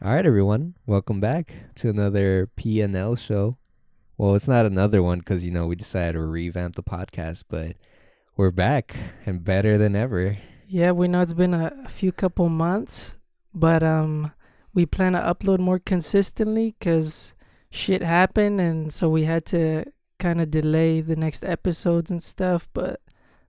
All right, everyone. Welcome back to another P&L show. Well, it's not another one because, we decided to revamp the podcast, but we're back and better than ever. Yeah, we know it's been a few couple months, but we plan to upload more consistently because shit happened, and so we had to kind of delay the next episodes and stuff. But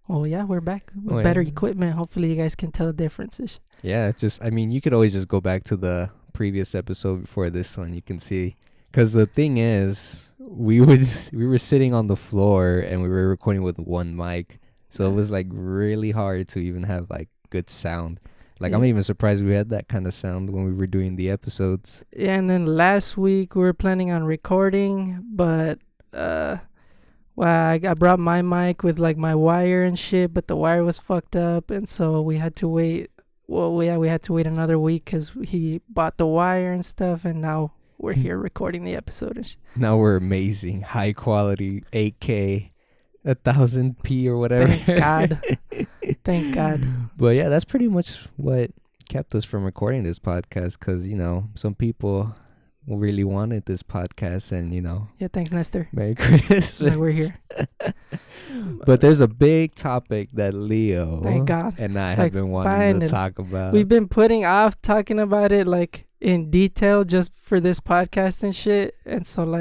yeah, we're back with better equipment. Hopefully, you guys can tell the differences. Yeah, you could always just go back to the previous episode before this one. You can see, because the thing is, we were sitting on the floor and we were recording with one mic. So it was like really hard to even have like good sound. Like I'm even surprised we had that kind of sound when we were doing the episodes. Yeah, and then last week we were planning on recording, but I brought my mic with like my wire and shit, but the wire was fucked up, and so we had to wait. We had to wait another week because he bought the wire and stuff, and now we're here recording the episode. Now we're amazing, high quality, 8K. 1000p or whatever. Thank God. Thank God. But yeah, that's pretty much what kept us from recording this podcast because, some people really wanted this podcast and, Yeah, thanks, Nestor. Merry Christmas. We're here. But there's a big topic that Leo Thank God. and I have been wanting to talk about. We've been putting off talking about it like in detail just for this podcast and shit. And so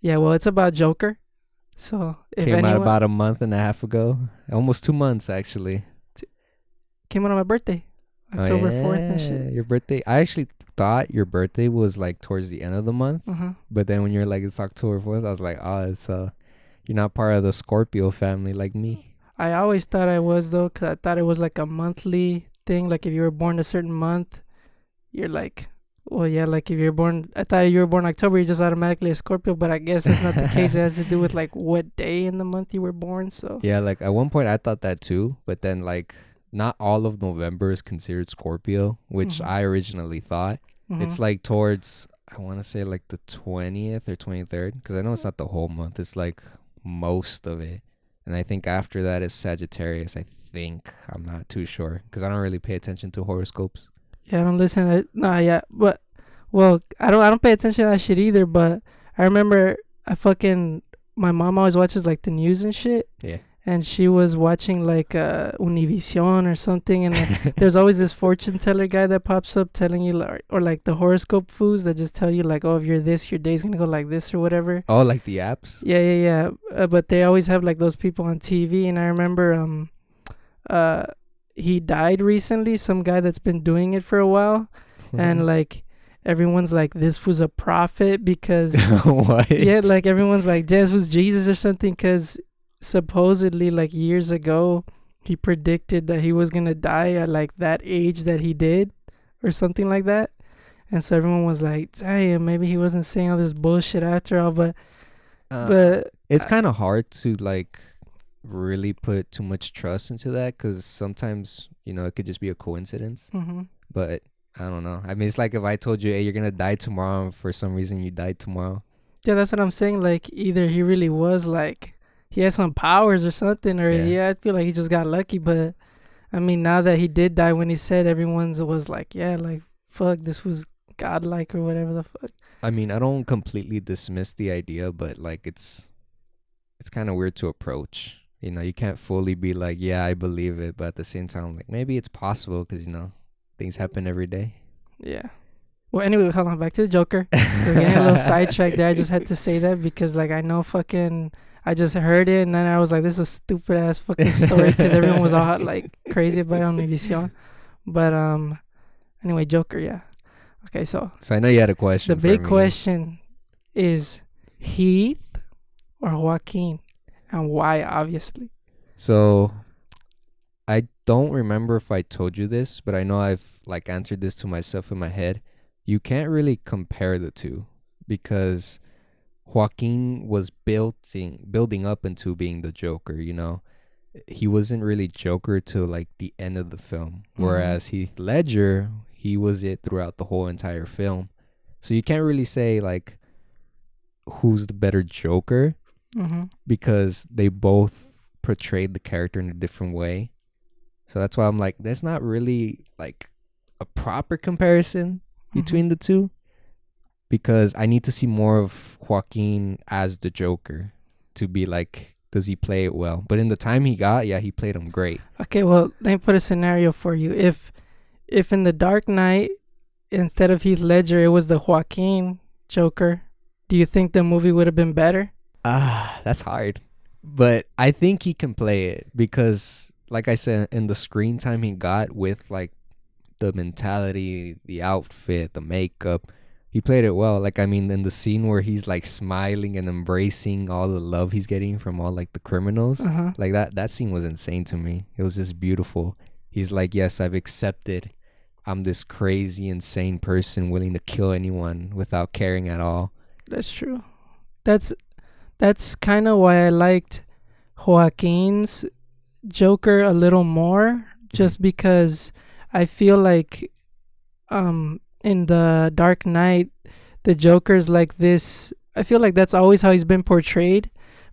it's about Joker. So if came out about a month and a half ago, almost 2 months actually. Came out on my birthday, October 4th and shit. Your birthday? I actually thought your birthday was like towards the end of the month, but then when you're like it's October 4th, I was like, it's you're not part of the Scorpio family like me. I always thought I was though, because I thought it was like a monthly thing. Like if you were born a certain month, you're like. Well, yeah, like if you're born, I thought you were born October, you're just automatically a Scorpio, but I guess that's not the case. It has to do with like what day in the month you were born. So yeah, like at one point I thought that too, but then like not all of November is considered Scorpio, which I originally thought. It's like towards, I want to say like the 20th or 23rd, because I know it's not the whole month. It's like most of it. And I think after that is Sagittarius, I think. I'm not too sure, because I don't really pay attention to horoscopes. Yeah, I don't listen to it. No, yeah. But, I don't pay attention to that shit either. But I remember my mom always watches like the news and shit. Yeah. And she was watching like Univision or something. And there's always this fortune teller guy that pops up telling you, or like the horoscope foods that just tell you like, oh, if you're this, your day's going to go like this or whatever. Oh, like the apps? Yeah. But they always have like those people on TV. And I remember he died recently, some guy that's been doing it for a while, and like everyone's like, this was a prophet because what? Yeah, like everyone's like, this was Jesus or something, because supposedly like years ago he predicted that he was gonna die at like that age that he did or something like that. And so everyone was like, damn, maybe he wasn't saying all this bullshit after all. But it's kind of hard to like really put too much trust into that, because sometimes it could just be a coincidence. But I don't know. I mean, it's like if I told you, hey, you're gonna die tomorrow, and for some reason you died tomorrow. Yeah, that's what I'm saying. Like either he really was like, he has some powers or something, or I feel like he just got lucky. But I mean, now that he did die, when he said, everyone's was like, yeah, like fuck, this was godlike or whatever the fuck. I mean, I don't completely dismiss the idea, but like it's kind of weird to approach. You can't fully be like, yeah, I believe it, but at the same time, like maybe it's possible because things happen every day. Yeah. Well, anyway, hold on, back to the Joker. We're getting a little sidetracked there. I just had to say that because like I know I just heard it and then I was like, this is a stupid ass fucking story because everyone was all like crazy about it on Univision. But anyway, Joker, yeah. Okay, so I know you had a question. The big question is Heath or Joaquin, and why, obviously. So I don't remember if I told you this, but I know I've like answered this to myself in my head. You can't really compare the two because Joaquin was building up into being the Joker, He wasn't really Joker till like the end of the film. Whereas Heath Ledger, he was it throughout the whole entire film. So you can't really say like who's the better Joker because they both portrayed the character in a different way. So that's why I'm like, there's not really like a proper comparison. between the two, because I need to see more of Joaquin as the Joker to be like, does he play it well? But in the time he got, yeah, he played him great. Okay, well, let me put a scenario for you. If in the Dark Knight, instead of Heath Ledger, it was the Joaquin Joker, do you think the movie would have been better? That's hard. But I think he can play it because, like I said, in the screen time he got with like the mentality, the outfit, the makeup, he played it well. Like, I mean, in the scene where he's like smiling and embracing all the love he's getting from all like the criminals, Uh-huh. like that scene was insane to me. It was just beautiful. He's like, yes, I've accepted. I'm this crazy, insane person willing to kill anyone without caring at all. That's true. That's that's kind of why I liked Joaquin's Joker a little more, just because I feel like in the Dark Knight the Joker's like this. I feel like that's always how he's been portrayed,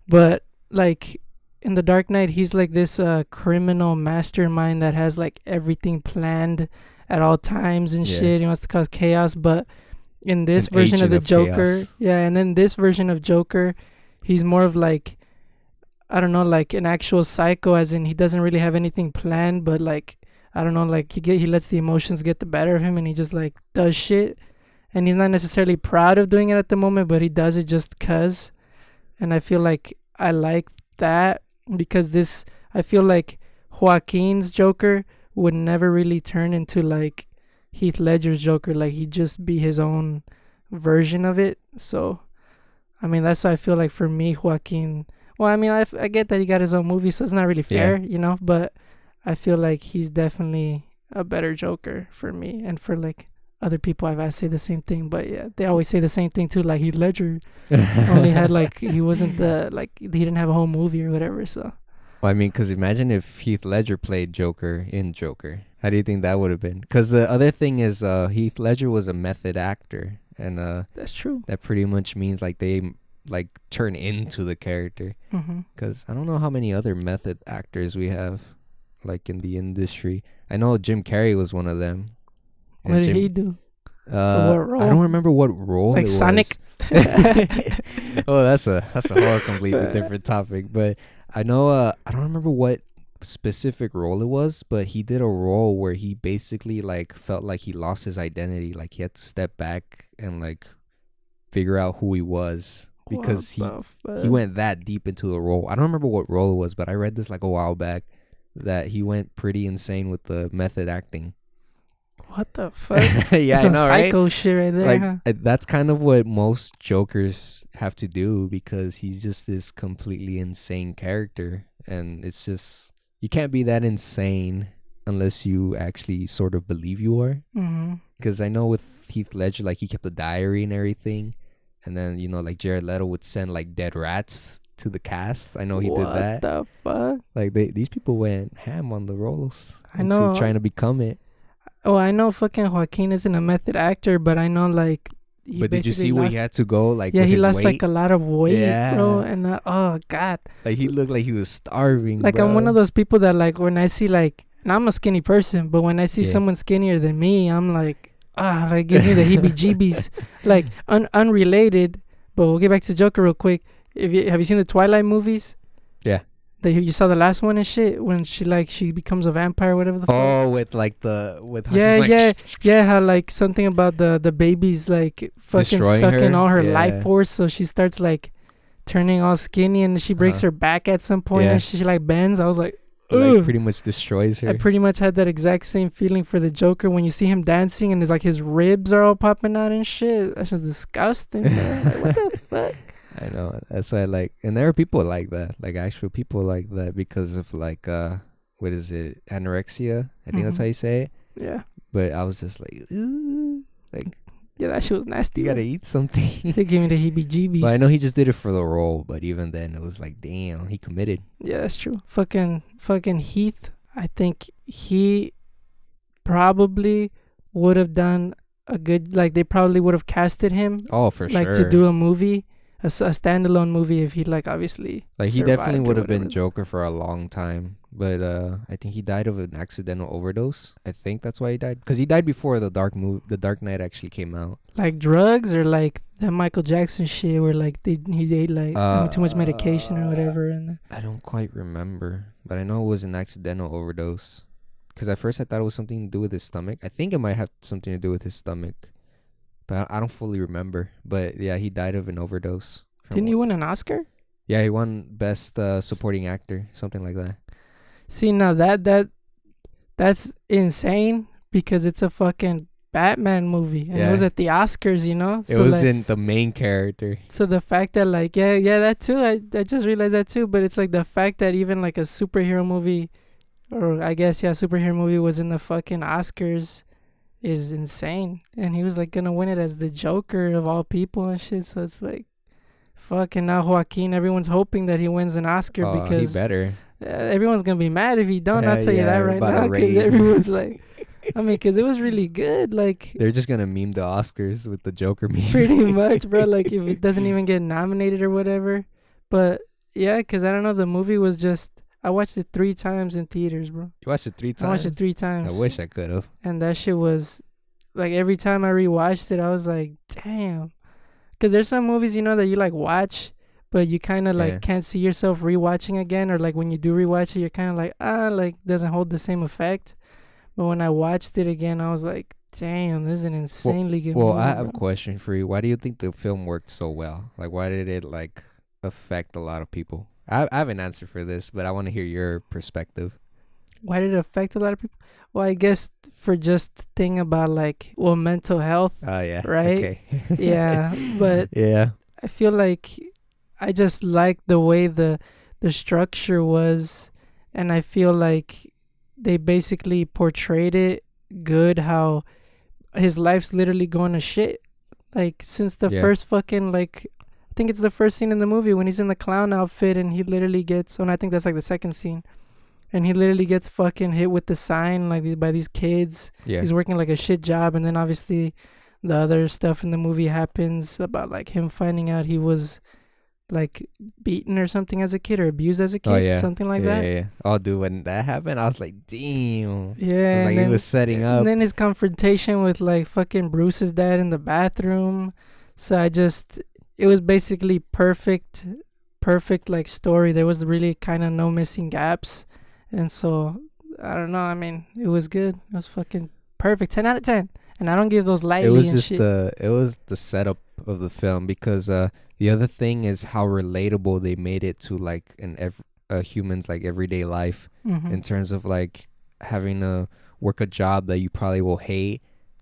but like in the Dark Knight he's like this criminal mastermind that has like everything planned at all times and Yeah. shit. He wants to cause chaos, but in this An version of agent the of Joker, chaos. yeah, and then this version of Joker, he's more of like, I don't know, like an actual psycho, as in he doesn't really have anything planned, but like, I don't know, like he lets the emotions get the better of him, and he just like does shit, and he's not necessarily proud of doing it at the moment, but he does it just cause. And I feel like I like that, because this, I feel like Joaquin's Joker would never really turn into like Heath Ledger's Joker. Like, he'd just be his own version of it. So, I mean, that's why I feel like for me, Joaquin. Well, I mean, I get that he got his own movie, so it's not really fair, you know. But I feel like he's definitely a better Joker for me, and for like other people I've asked say the same thing. But yeah, they always say the same thing too. Like, Heath Ledger only had like, he wasn't the, like, he didn't have a whole movie or whatever. So Well, I mean, because imagine if Heath Ledger played Joker in Joker. How do you think that would have been? Because the other thing is, Heath Ledger was a method actor, and that's true. that pretty much means like they like turn into the character. Mm-hmm. Because I don't know how many other method actors we have, like in the industry. I know Jim Carrey was one of them. And What did he do? For what role? I don't remember what role. Like it Sonic? Was. Oh, that's a whole completely different topic. But I know I don't remember what specific role it was, but he did a role where he basically like felt like he lost his identity, like he had to step back and like figure out who he was, because he went that deep into the role. I don't remember what role it was, but I read this like a while back that he went pretty insane with the method acting. What the fuck? Yeah, Some I know, right? psycho shit right there, Like huh? that's kind of what most Jokers have to do, because he's just this completely insane character, and it's just, you can't be that insane unless you actually sort of believe you are. Mm-hmm. Because I know with Heath Ledger, like he kept a diary and everything, and then like Jared Leto would send like dead rats to the cast. I know he did that. What the fuck? Like these people went ham on the roles. I know. Trying to become it. Oh, I know fucking Joaquin isn't a method actor, but I know like he But did you basically see what lost, he had to go like? yeah, with he his lost weight? like a lot of weight, Yeah. bro. And oh god, Like he looked like he was starving. like bro. I'm one of those people that like when I see like, and I'm a skinny person, but when I see Yeah. someone skinnier than me, I'm like, like gives me the heebie-jeebies. Like unrelated, but we'll get back to Joker real quick. Have you seen the Twilight movies? Yeah. You saw the last one and shit, when she becomes a vampire, or whatever the fuck. Oh, with like how Yeah, she's like, yeah. How like something about the babies like fucking Destroying sucking her? all her Yeah. life force, so she starts like turning all skinny, and she breaks Uh-huh. her back at some point, Yeah. and she like bends. I was like, like ugh. pretty much destroys her. I pretty much had that exact same feeling for the Joker when you see him dancing and it's like his ribs are all popping out and shit. That's just disgusting, man. Like, what the fuck? I know. That's why I like, and there are people like that, like actual people like that, because of like what is it, anorexia? I think that's Mhm. how you say it. Yeah. But I was just like, "Ooh," like Yeah, that shit was nasty. you gotta man. eat something. They gave me the heebie-jeebies. But I know he just did it for the role. But even then, it was like, damn, he committed. Yeah, that's true. Fucking Heath. I think he probably would have done a good, like they probably would have casted him Oh, for like sure. to do a movie, a standalone movie if he like obviously Like he definitely survived or would have been whatever. Joker for a long time, but I think he died of an accidental overdose. I think that's why he died, because he died before the Dark Knight actually came out. Like drugs or like that Michael Jackson shit where like he ate like too much medication or whatever and I don't quite remember, but I know it was an accidental overdose. Because at first I thought it was something to do with his stomach. I think it might have something to do with his stomach, but I don't fully remember. But yeah, he died of an overdose. didn't he win an Oscar? Yeah, he won best supporting actor, something like that. See now that's insane because it's a fucking Batman movie and it was Yeah. at the Oscars, you know. It wasn't the main character. So the fact that like yeah that too I just realized that too, but it's like the fact that even like a superhero movie or I guess yeah superhero movie was in the fucking Oscars is insane, and he was like gonna win it as the Joker of all people and shit. So it's like fucking now Joaquin, everyone's hoping that he wins an Oscar Oh, he because better. everyone's gonna be mad if he don't. I'll tell you that right about now to because rage. everyone's like, I mean, because it was really good, like They're just gonna meme the Oscars with the Joker meme. pretty much, bro. Like if it doesn't even get nominated or whatever, but yeah, because I don't know, the movie was just. I watched it 3 times in theaters, bro. You watched it 3 times? I watched it 3 I times. wish I could have. And that shit was like every time I rewatched it, I was like, damn. Because there's some movies, you know, that you like watch, but you kind of like Yeah. can't see yourself rewatching again, or like when you do rewatch it, you're kind of like, like doesn't hold the same effect. But when I watched it again, I was like, damn, this is an insanely good Well, movie. I have a bro. question for you. Why do you think the film worked so well? Like, why did it like affect a lot of people? I have an answer for this, but I want to hear your perspective. Why did it affect a lot of people? Well, I guess for just the thing about like, well, mental health. Oh yeah. Right? Okay. Yeah, but yeah. I feel like I just like the way the structure was, and I feel like they basically portrayed it good. How his life's literally going to shit. Like since the Yeah. first fucking like, I think it's the first scene in the movie when he's in the clown outfit and he literally gets. Oh, and I think that's like the second scene, and he literally gets fucking hit with the sign like by these kids. Yeah. He's working like a shit job, and then obviously the other stuff in the movie happens about like him finding out he was like beaten or something as a kid or abused as a kid, Oh yeah. something like yeah, that. Yeah. Oh, dude, when that happened, I was like, damn. Yeah, Like and he then, was setting up. and then his confrontation with like fucking Bruce's dad in the bathroom. So it was basically perfect like story. There was really kind of no missing gaps, and so I don't know. I mean, it was good. It was fucking perfect. 10 out of 10. And I don't give those lightly It was and just shit. it was the setup of the film, because the other thing is how relatable they made it to like a human's like everyday life, Mhm. in terms of like having to work a job that you probably will hate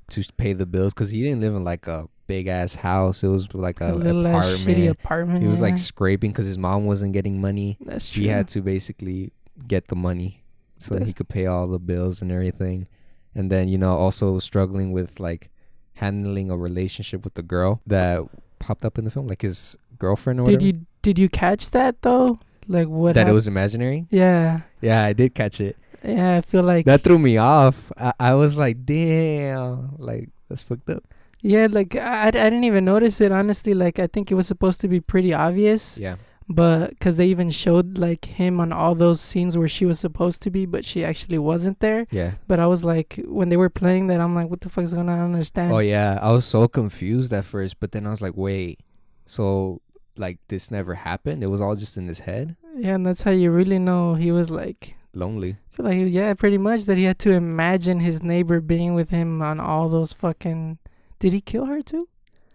to pay the bills, because he didn't live in like a big ass house. It was like A a little ass shitty apartment. apartment. He was yeah. like scraping because his mom wasn't getting money. That's true. He had to basically get the money so that he could pay all the bills and everything. And then, you know, also struggling with like handling a relationship with the girl that popped up in the film, like his girlfriend or whatever. Did you catch that though? Like what? That it was imaginary? Yeah. Yeah, I did catch it. Yeah, I feel like That threw me off. I was like, damn, like that's fucked up. yeah, like I didn't even notice it honestly. Like I think it was supposed to be pretty obvious, Yeah. but because they even showed like him on all those scenes where she was supposed to be, but she actually wasn't there. Yeah. But I was like, when they were playing that, I'm like, what the fuck is going on? I don't understand. Oh yeah, I was so confused at first, but then I was like, wait, so like this never happened? It was all just in his head? Yeah, and that's how you really know he was like, Lonely. I feel like yeah, pretty much that he had to imagine his neighbor being with him on all those fucking. Did he kill her too?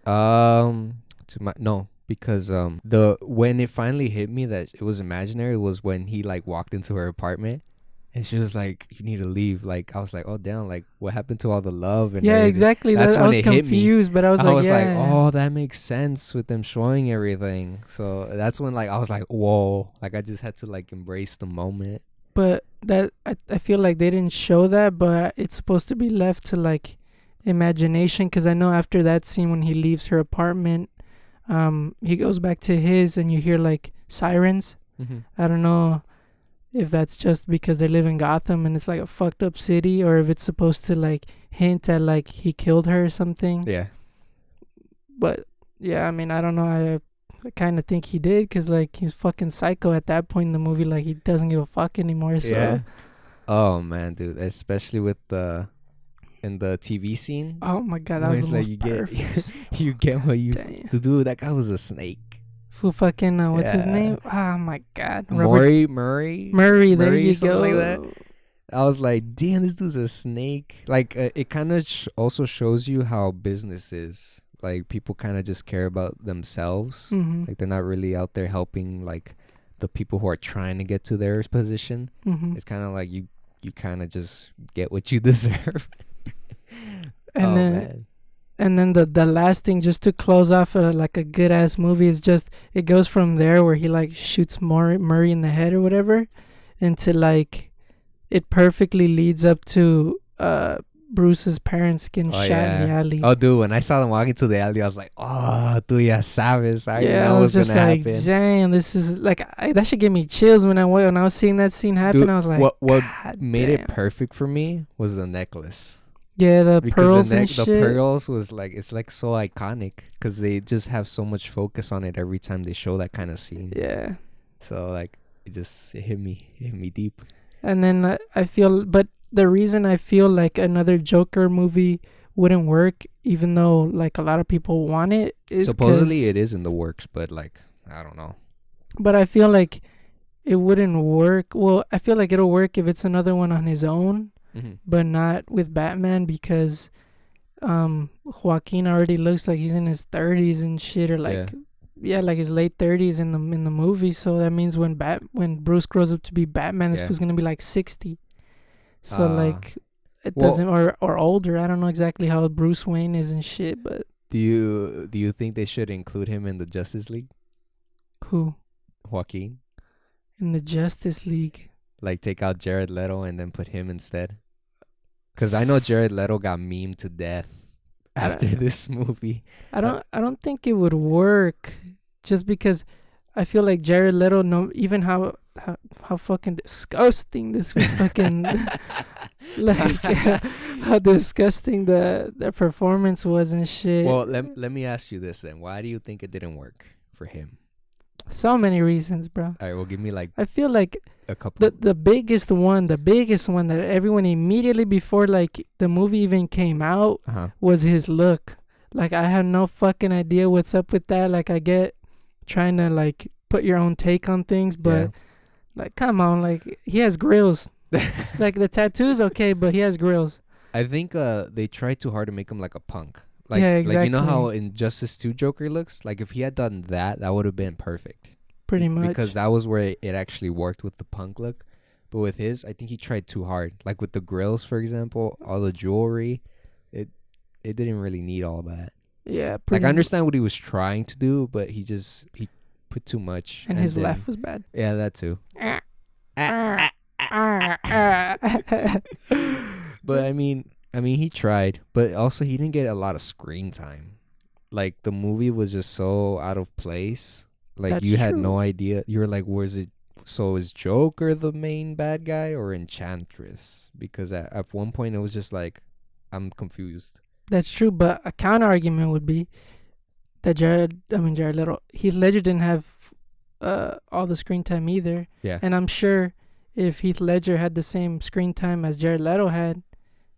No, because the when it finally hit me that it was imaginary was when he like walked into her apartment and she was like, you need to leave. Like I was like, oh damn, like what happened to all the love and Yeah, everything? exactly. That's I when was it hit me. confused, but I was like, yeah. oh, that makes sense with them showing everything. So that's when like I was like, whoa, like I just had to like embrace the moment. But that I feel like they didn't show that, but it's supposed to be left to like imagination, because I know after that scene when he leaves her apartment, he goes back to his and you hear like sirens. Mm-hmm. I don't know if that's just because they live in Gotham and it's like a fucked up city, or if it's supposed to like hint at like he killed her or something. Yeah. But yeah, I mean, I don't know. I kind of think he did because like he's fucking psycho at that point in the movie. Like he doesn't give a fuck anymore. So Yeah. Oh man, dude, especially with the in the TV scene oh my god, that when was the it's like most you get perfect. you get what you Damn. dude, that guy was a snake. Who fucking what's his Yeah. name? Oh my god, Robert Murray, Murray. There Murray, you something like that. go. I was like, damn, this dude's a snake. Like, it kind of also shows you how business is. Like, people kind of just care about themselves. Mm-hmm. Like, they're not really out there helping, like, the people who are trying to get to their position. Mm-hmm. It's kind of like you kind of just get what you deserve. And Oh, then man. and then the last thing, just to close off like a good ass movie, is just it goes from there where he like shoots Murray in the head or whatever, into like it perfectly leads up to Bruce's parents getting Oh, shot in the yeah. alley. Oh, dude, when I saw them walking to the alley, I was like, oh, tú ya sabes. I already Yeah, know I was what's going just to like, happen. damn, this is like that should give me chills when I was seeing that scene happen. Dude, I was like, what God made damn. it perfect for me was the necklace. Yeah, the Because pearls the and the shit. pearls was like, it's like so iconic because they just have so much focus on it every time they show that kind of scene. Yeah, So like it hit me deep. and then I feel, but the reason I feel like another Joker movie wouldn't work, even though like a lot of people want it, is Supposedly 'cause- it is in the works, but like I don't know. but I feel like it wouldn't work. Well, I feel like it'll work if it's another one on his own, but not with Batman, because Joaquin already looks like he's in his 30s and shit, or like like his late 30s in the movie. So that means when Bruce grows up to be Batman, this Yeah. was gonna be like 60. So like it well- doesn't, or older. I don't know exactly how old Bruce Wayne is and shit, but Do you think they should include him in the Justice League, who Joaquin? in the Justice League? Like take out Jared Leto and then put him instead? Because I know Jared Leto got memed to death after this movie. I don't think it would work, just because I feel like Jared Leto, no, even how fucking disgusting this was fucking like how disgusting the performance was and shit. Well, let me ask you this then. Why do you think it didn't work for him? So many reasons, bro. All right, well, give me like I feel like a couple. the biggest one that everyone immediately before like the movie even came out was his look. Like I had no fucking idea what's up with that. Like I get trying to like put your own take on things, but like come on, like he has grills. Like the tattoos okay, but he has grills. I think they tried too hard to make him like a punk. Like, Yeah, like you know how exactly. in Justice 2 Joker looks? Like if he had done that, that would have been perfect. Pretty much. Because that was where it actually worked with the punk look. But with his, I think he tried too hard. Like with the grills, for example, all the jewelry, it didn't really need all that. Yeah, Like I understand what he was trying to do, but he put too much. and his then- laugh was bad. Yeah, that too. But I mean, he tried, but also he didn't get a lot of screen time. Like the movie was just so out of place. Like That's you had true. no idea. You were like, "Where's it?" So is Joker the main bad guy or Enchantress? Because at one point it was just like, I'm confused. That's true, but a counter argument would be that Jared Leto, Heath Ledger didn't have all the screen time either. Yeah. And I'm sure if Heath Ledger had the same screen time as Jared Leto had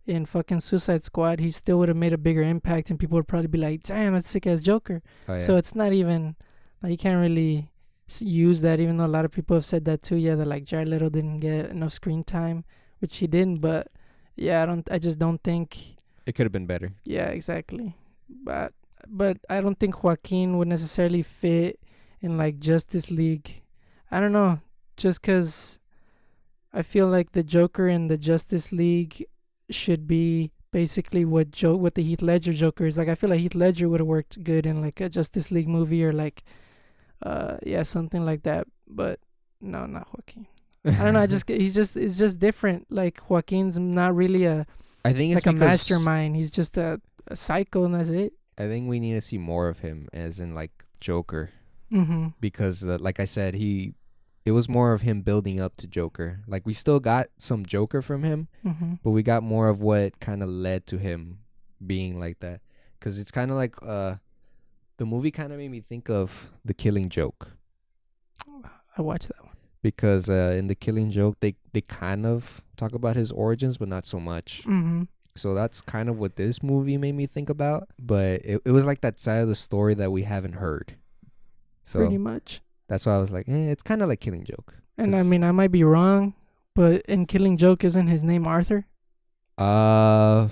in fucking Suicide Squad, he still would have made a bigger impact, and people would probably be like, damn, that's sick ass Joker. Oh, yeah. So it's not even, like, you can't really use that, even though a lot of people have said that too. Yeah, that like Jared Leto didn't get enough screen time, which he didn't, but yeah, I just don't think. It could have been better. Yeah, exactly. But I don't think Joaquin would necessarily fit in like Justice League. I don't know, just 'cause I feel like the Joker in the Justice League should be basically what the Heath Ledger Joker is. Like I feel like Heath Ledger would have worked good in like a Justice League movie, or like something like that. But no, not Joaquin. I don't know. It's just different. Like Joaquin's not really I think it's like a because mastermind. He's just a psycho, and that's it. I think we need to see more of him, as in like Joker, Mm-hmm. because like I said, it was more of him building up to Joker. Like we still got some Joker from him, Mm-hmm. but we got more of what kind of led to him being like that. Because it's kind of like the the movie kind of made me think of The Killing Joke. I watched that one. Because in The Killing Joke, they kind of talk about his origins, but not so much. Mm-hmm. So that's kind of what this movie made me think about. But it was like that side of the story that we haven't heard. So Pretty much. that's why I was like, it's kind of like Killing Joke. And I mean, I might be wrong, but in Killing Joke, isn't his name Arthur? I'm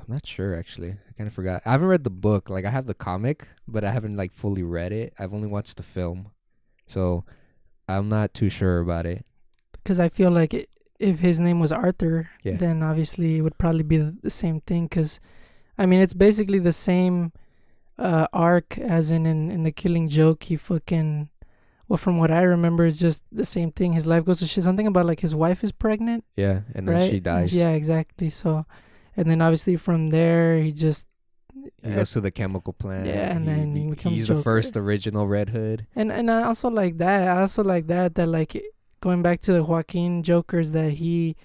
not sure actually. I kind of forgot. I haven't read the book. Like I have the comic, but I haven't like fully read it. I've only watched the film, so I'm not too sure about it. Because I feel like if his name was Arthur, Yeah. then obviously it would probably be the same thing. Because, I mean, it's basically the same arc as in The Killing Joke. He fucking... Well, from what I remember, it's just the same thing. His life goes to shit. Something about, like, his wife is pregnant. Yeah, and then right? she dies. Yeah, exactly. So, and then obviously from there, he just... He goes to the chemical plant. Yeah, and then he becomes he's Joker. the first original Red Hood. And I also like that. That like going back to the Joaquin Jokers, that they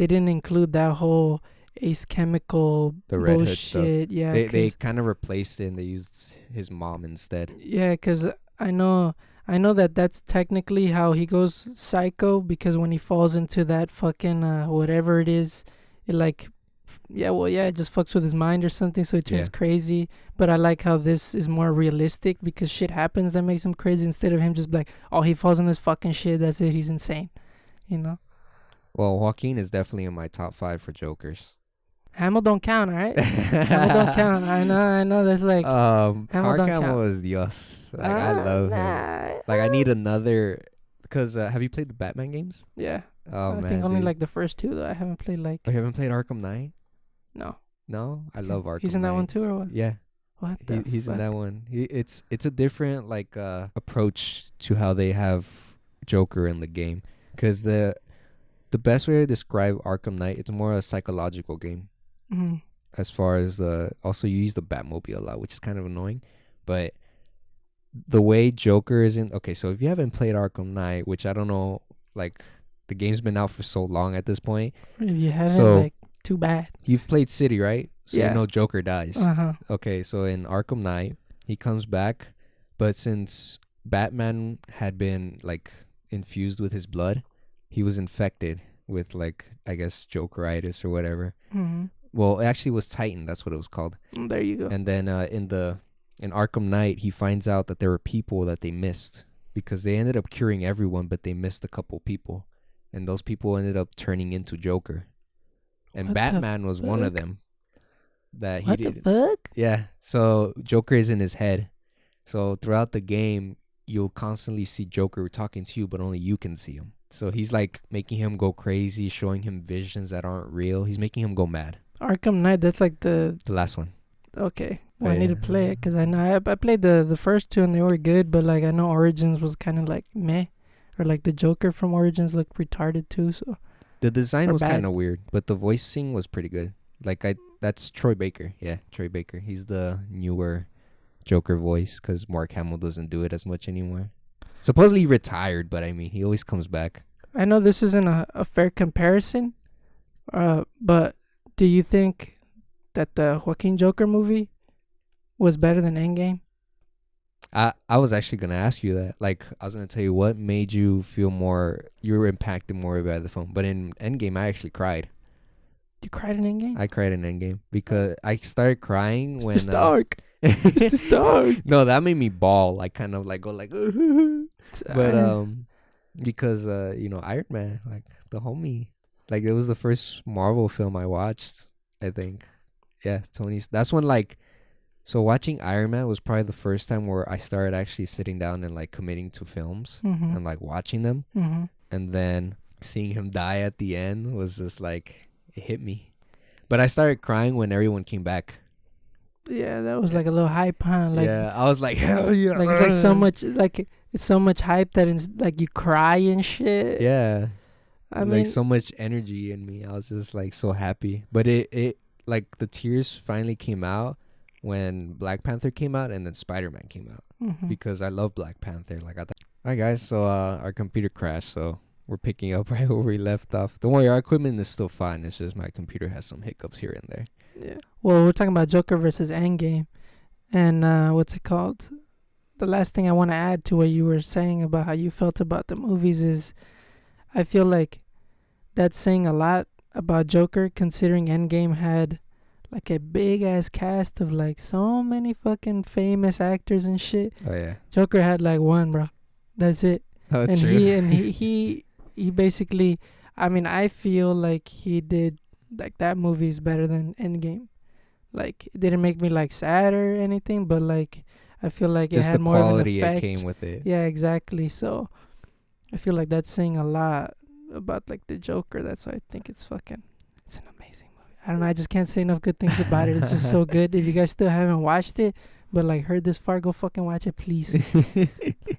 didn't include that whole Ace Chemical The Red Hood bullshit. stuff. Yeah, They kind of replaced it and they used his mom instead. yeah, because I know that's technically how he goes psycho, because when he falls into that fucking whatever it is, it like it just fucks with his mind or something, so he turns crazy. But I like how this is more realistic, because shit happens that makes him crazy, instead of him just like, oh, he falls in this fucking shit, that's it, he's insane, you know. Well, Joaquin is definitely in my top 5 for Jokers. Hamill don't count, alright? Hamill don't count. I know. There's like Hamill don't count. is Dios. Like I love him. Like I need another. Because have you played the Batman games? Yeah. Oh I man, think only dude. like the first two though. I haven't played like. Oh, you haven't played Arkham Knight? No. No, I love Arkham. He's in that Knight. one too, or what? Yeah. What? He's fuck? in that one. It's a different like approach to how they have Joker in the game. Because the best way to describe Arkham Knight, it's more a psychological game. Mm-hmm. As far as also you use the Batmobile a lot, which is kind of annoying, but the way Joker is in, okay, so if you haven't played Arkham Knight, which I don't know, like the game's been out for so long at this point. If you haven't, So, like, too bad. You've played City, right? So Yeah. you know Joker dies. Uh-huh. Okay, so in Arkham Knight, he comes back, but since Batman had been like infused with his blood, he was infected with like, I guess, Jokeritis or whatever. Mm-hmm. Well, it actually was Titan. That's what it was called. There you go. And then in Arkham Knight, he finds out that there were people that they missed, because they ended up curing everyone, but they missed a couple people, and those people ended up turning into Joker. And What Batman the was one of fuck? them. That he What the did. fuck? Yeah. So Joker is in his head. So throughout the game, you'll constantly see Joker talking to you, but only you can see him. So he's like making him go crazy, showing him visions that aren't real. He's making him go mad. Arkham Knight, that's like the... The last one. Okay. Well, I Yeah. need to play it, because I know I played the first two and they were good, but like I know Origins was kind of like meh. Or like the Joker from Origins looked retarded too, so... The design Or was bad. kind of weird, but the voicing was pretty good. Like that's Troy Baker. Yeah, Troy Baker. He's the newer Joker voice, because Mark Hamill doesn't do it as much anymore. Supposedly he retired, but I mean, he always comes back. I know this isn't a fair comparison, but do you think that the Joaquin Joker movie was better than Endgame? I was actually gonna ask you that. Like, I was gonna tell you what made you feel more. You were impacted more by the film, but in Endgame, I actually cried. You cried in Endgame? I cried in Endgame because I started crying when. Mr. Stark. Mr. Stark. No, that made me bawl. Like, kind of like go like. But because Iron Man, like the homie, like it was the first Marvel film I watched. I think, yeah, Tony's. That's when like. So watching Iron Man was probably the first time where I started actually sitting down and like committing to films and like watching them. Mm-hmm. And then seeing him die at the end was just like, it hit me. But I started crying when everyone came back. Yeah, that was like a little hype, huh? Like, yeah, I was like, hell yeah. like it's like so much, like it's so much hype that it's like you cry and shit. Yeah. I like mean, so much energy in me. I was just like so happy. But it like the tears finally came out when Black Panther came out and then Spider-Man came out, mhm. because I love Black Panther. Like, all right, guys. So our computer crashed, so we're picking up right where we left off. Don't worry, our equipment is still fine. It's just my computer has some hiccups here and there. Yeah. Well, we're talking about Joker versus Endgame, And what's it called? The last thing I want to add to what you were saying about how you felt about the movies is I feel like that's saying a lot about Joker, considering Endgame had like a big ass cast of like so many fucking famous actors and shit. Oh yeah. Joker had like one, bro. That's it. Oh, And true. he basically, I mean, I feel like he did like that movie is better than Endgame. Like it didn't make me like sad or anything, but like I feel like it Just the had more of an quality it effect. came with it. Yeah, exactly. So I feel like that's saying a lot about like the Joker. That's why I think it's an amazing movie. I don't know. I just can't say enough good things about it. It's just so good. If you guys still haven't watched it, but like heard this far, go fucking watch it, please.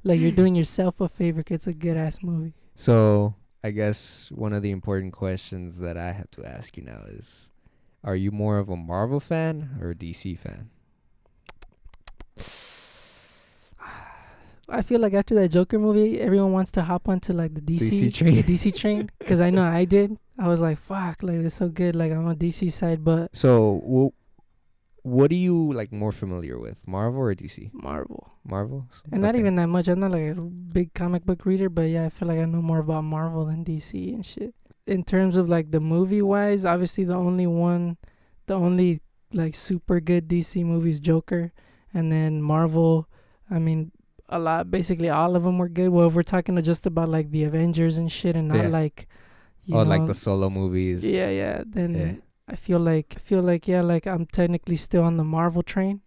Like you're doing yourself a favor. 'Cause it's a good ass movie. So I guess one of the important questions that I have to ask you now is, are you more of a Marvel fan or a DC fan? I feel like after that Joker movie, everyone wants to hop onto like the DC train. the DC train. Because I know I did. I was like, fuck, like it's so good. Like I'm on DC side, but So what are you like more familiar with, Marvel or DC? Marvel. Marvel? And not even that much. I'm not like a big comic book reader, but yeah, I feel like I know more about Marvel than DC and shit. In terms of like the movie wise, obviously the only like super good DC movie is Joker, and then Marvel. I mean, basically all of them were good. Well, if we're talking just about like the Avengers and shit, and not Yeah. like, like the solo movies. Yeah. Then Yeah. I feel like yeah, like I'm technically still on the Marvel train,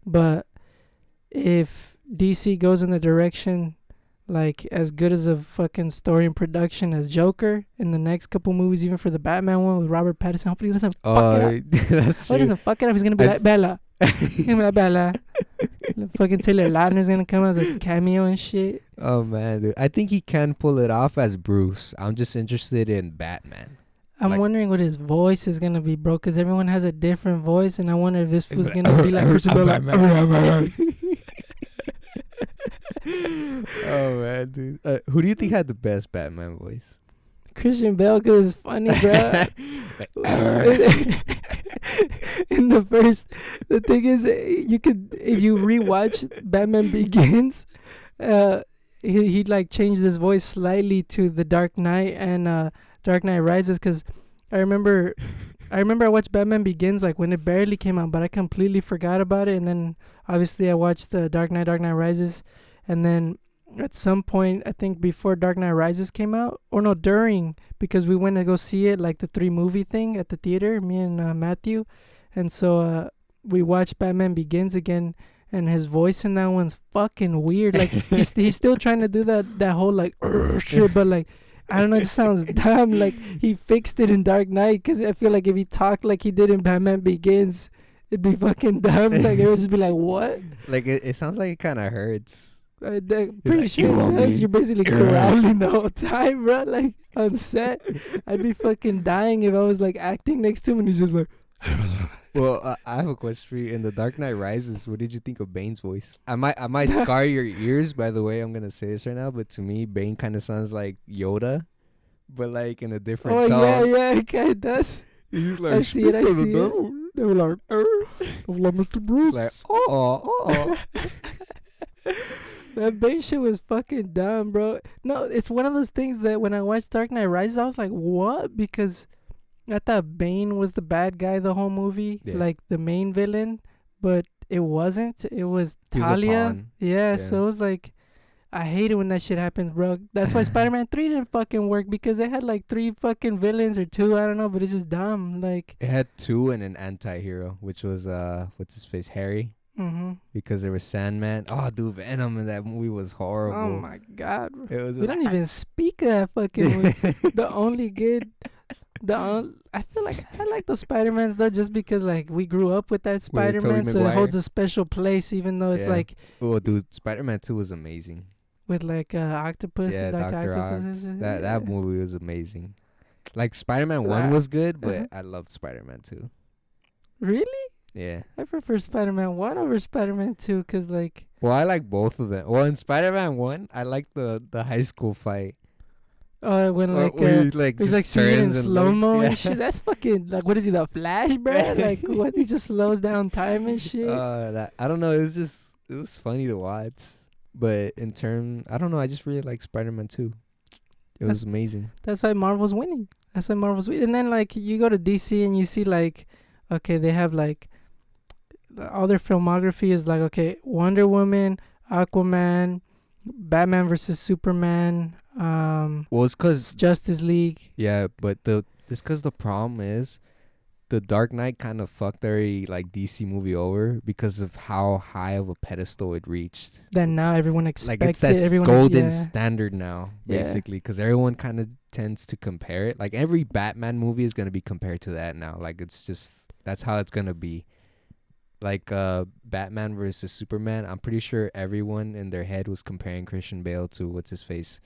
but if DC goes in the direction like as good as a fucking story and production as Joker in the next couple movies, even for the Batman one with Robert Pattinson, hopefully he doesn't fuck it up. That's He true. doesn't fuck it up. He's gonna be like Bella. He's gonna be like Bella. Fucking Taylor Lautner's gonna come as a cameo and shit. Oh man, dude. I think he can pull it off as Bruce. I'm just interested in Batman. I'm Like- wondering what his voice is gonna be, bro, because everyone has a different voice, and I wonder if this fool's gonna be like Christian Bale. Oh man, dude. Who do you think had the best Batman voice? Christian Bale, because it's funny, bro. In the thing is, you could, if you rewatch Batman Begins, he like changed his voice slightly to The Dark Knight and Dark Knight Rises, because I remember I watched Batman Begins like when it barely came out, but I completely forgot about it, and then obviously I watched Dark Knight Rises, and then at some point, I think before Dark Knight Rises came out, or no, during, because we went to go see it, like the 3 movie thing at the theater, me and Matthew, and so we watched Batman Begins again, and his voice in that one's fucking weird. Like he's still trying to do that whole like shit, but like I don't know, it just sounds dumb. Like he fixed it in Dark Knight, because I feel like if he talked like he did in Batman Begins, it'd be fucking dumb. Like it would just be like, what? Like it sounds like it kind of hurts. Pretty like, sure it does. You're basically growling the whole time, bro. Like on set, I'd be fucking dying if I was like acting next to him and he's just like. Well, I have a question for you. In The Dark Knight Rises, what did you think of Bane's voice? I might scar your ears by the way I'm gonna say this right now, but to me, Bane kind of sounds like Yoda, but like in a different tone. Yeah, it kind of does. He's like, I see it. They were like, Mr. Bruce. like, oh. That Bane shit was fucking dumb, bro. No, it's one of those things that when I watched Dark Knight Rises, I was like, what? Because I thought Bane was the bad guy the whole movie, like the main villain, but it wasn't. It was Talia. Yeah, so it was like, I hate it when that shit happens, bro. That's why Spider-Man 3 didn't fucking work, because they had like 3 fucking villains or 2, I don't know, but it's just dumb. Like it had 2 and an anti-hero, which was what's his face, Harry. Mm-hmm. Because there was Sandman. Oh, dude, Venom in that movie was horrible. Oh my god, bro. It was. We don't even speak of that fucking movie. The only good, I feel like I like those Spider-Mans though, just because like we grew up with that Spider-Man, so it holds a special place, even though it's like. Oh, dude, Spider-Man 2 was amazing. With like Octopus, yeah, Dr. Octopus. That movie was amazing. Like Spider-Man 1 was good, but I loved Spider-Man 2. Really? Yeah. I prefer Spider-Man 1 over Spider-Man 2, because like. Well, I like both of them. Well, in Spider-Man 1, I like the high school fight. When Or like where he like he's like just seeing it in turns and slow looks. mo Yeah. and shit. That's fucking like, what is he, the Flash, bro? Like what? He just slows down time and shit. That I don't know. It was funny to watch. But in turn, I don't know. I just really like Spider-Man 2. It was That's amazing. that's why Marvel's winning. That's why Marvel's winning. And then like you go to DC and you see like, okay, they have like all their filmography is like, okay, Wonder Woman, Aquaman, Batman versus Superman, Well, it's cause Justice League. yeah, but it's cause the problem is the Dark Knight kind of fucked every like DC movie over because of how high of a pedestal it reached. Then now everyone Like it's expects that it. Everyone, golden yeah, standard now, yeah. basically, because everyone kind of tends to compare it. Like every Batman movie is gonna be compared to that now. Like it's just that's how it's gonna be. Like Batman versus Superman, I'm pretty sure everyone in their head was comparing Christian Bale to what's his face,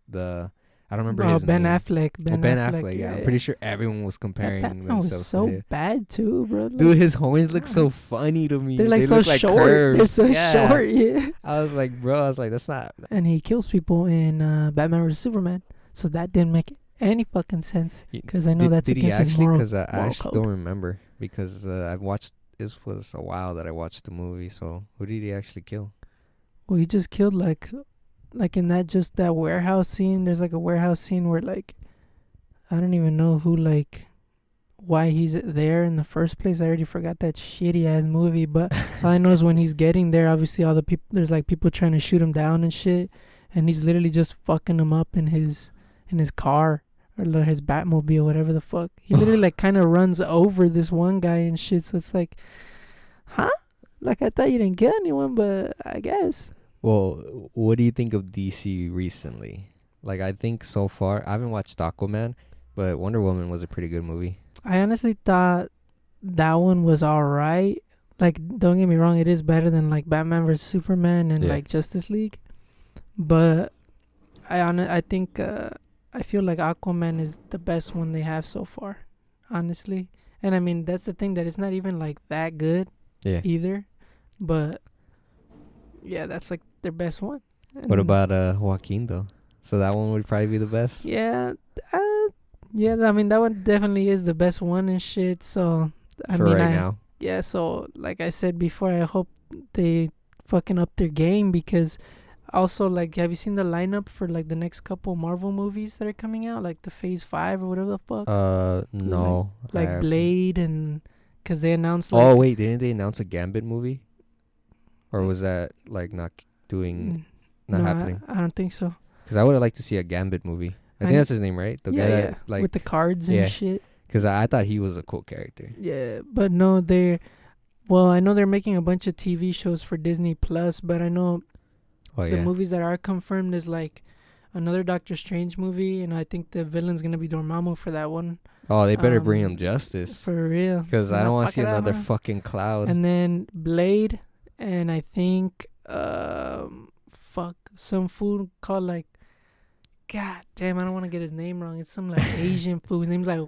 the I don't remember his Ben name. Affleck. Oh, Ben Ben Affleck. Affleck. Yeah, Yeah, I'm yeah. pretty sure everyone was That comparing Batman was themselves to so him. bad too, bro. Like, Dude, his horns look so funny to me. they're like They so look like short. They're curved. so Yeah. short. Yeah. I was like, bro, I was like, that's not. And he kills people in Batman vs Superman. So that didn't make any fucking sense. Because I know that's Did he against his actually? moral, Because I moral actually code. don't remember. Because I've watched. This was a while that I watched the movie. So who did he actually kill? Well, he just killed like in that just that warehouse scene. There's like a warehouse scene where like I don't even know who like why he's there in the first place. I already forgot that shitty ass movie. But all I know is when he's getting there, obviously all the people there's like people trying to shoot him down and shit, and he's literally just fucking him up in his car or like his Batmobile, whatever the fuck. He literally like kind of runs over this one guy and shit. So it's like, huh? Like I thought you didn't kill anyone, but I guess. Well, what do you think of DC recently? Like, I think so far, I haven't watched Aquaman, but Wonder Woman was a pretty good movie. I honestly thought that one was alright. Like, don't get me wrong, it is better than like Batman vs Superman and Yeah. like Justice League. But I think I feel like Aquaman is the best one they have so far, honestly. And I mean that's the thing, that it's not even like that good Yeah. either. But yeah, that's like their best one. What And about Joaquin though? So that one would probably be the best. yeah, yeah. I mean that one definitely is the best one and shit. So I For mean right now. yeah. So like I said before, I hope they fucking up their game, because also like, have you seen the lineup for like the next couple Marvel movies that are coming out, like the Phase 5 or whatever the fuck, No. like Blade, and because they announced Oh like wait, didn't they announce a Gambit movie? Or was that like not mm, not no, happening? I don't think so. Because I would have liked to see a Gambit movie. I I think kn- that's his name, right? The yeah, guy yeah, that like, with the cards yeah. and shit. because I thought he was a cool character. Yeah, but no, well, I know they're making a bunch of TV shows for Disney Plus, but I know Oh the yeah. movies that are confirmed is like another Doctor Strange movie, and I think the villain's gonna be Dormammu for that one. Oh, they better bring him Um, justice. For real. Because I Nah, don't want to fuck see it up, another huh? fucking cloud. And then Blade, and I think some food called like, god damn, I don't want to get his name wrong. It's some like Asian food. His name's like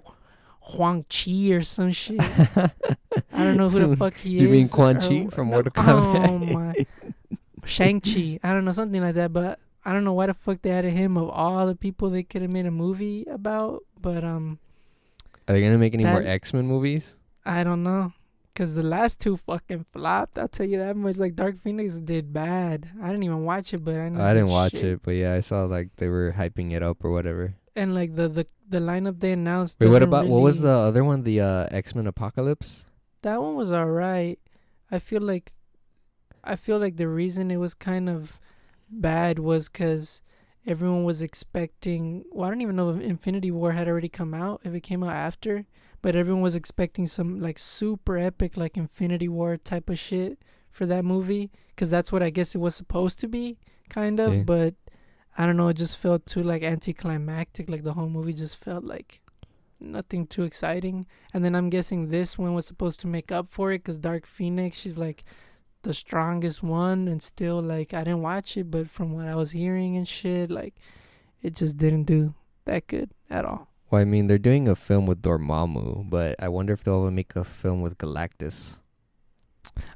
Huang Chi or some shit. I don't know who the fuck he is. You mean Quan or- Chi from no, Mortal Kombat? Oh my, Shang-Chi. I don't know, something like that. But I don't know why the fuck they added him of all the people they could have made a movie about. But Are they gonna make any more that- X-Men movies? I don't know. Because the last two fucking flopped. I'll tell you that much. Like, Dark Phoenix did bad. I didn't even watch it, but I know. I didn't good watch shit. it, but yeah, I saw like they were hyping it up or whatever. And, like, the lineup they announced. Wait, what doesn't about what was the really- other one? The X-Men Apocalypse? That one was alright. I feel like the reason it was kind of bad was because everyone was expecting. Well, I don't even know if Infinity War had already come out, if it came out after. But everyone was expecting some like super epic like Infinity War type of shit for that movie, because that's what I guess it was supposed to be, kind of. Yeah. But I don't know, it just felt too like anticlimactic. Like the whole movie just felt like nothing too exciting. And then I'm guessing this one was supposed to make up for it, because Dark Phoenix, she's like the strongest one, and still like I didn't watch it, but from what I was hearing and shit, like it just didn't do that good at all. Well, I mean, they're doing a film with Dormammu, but I wonder if they'll ever make a film with Galactus.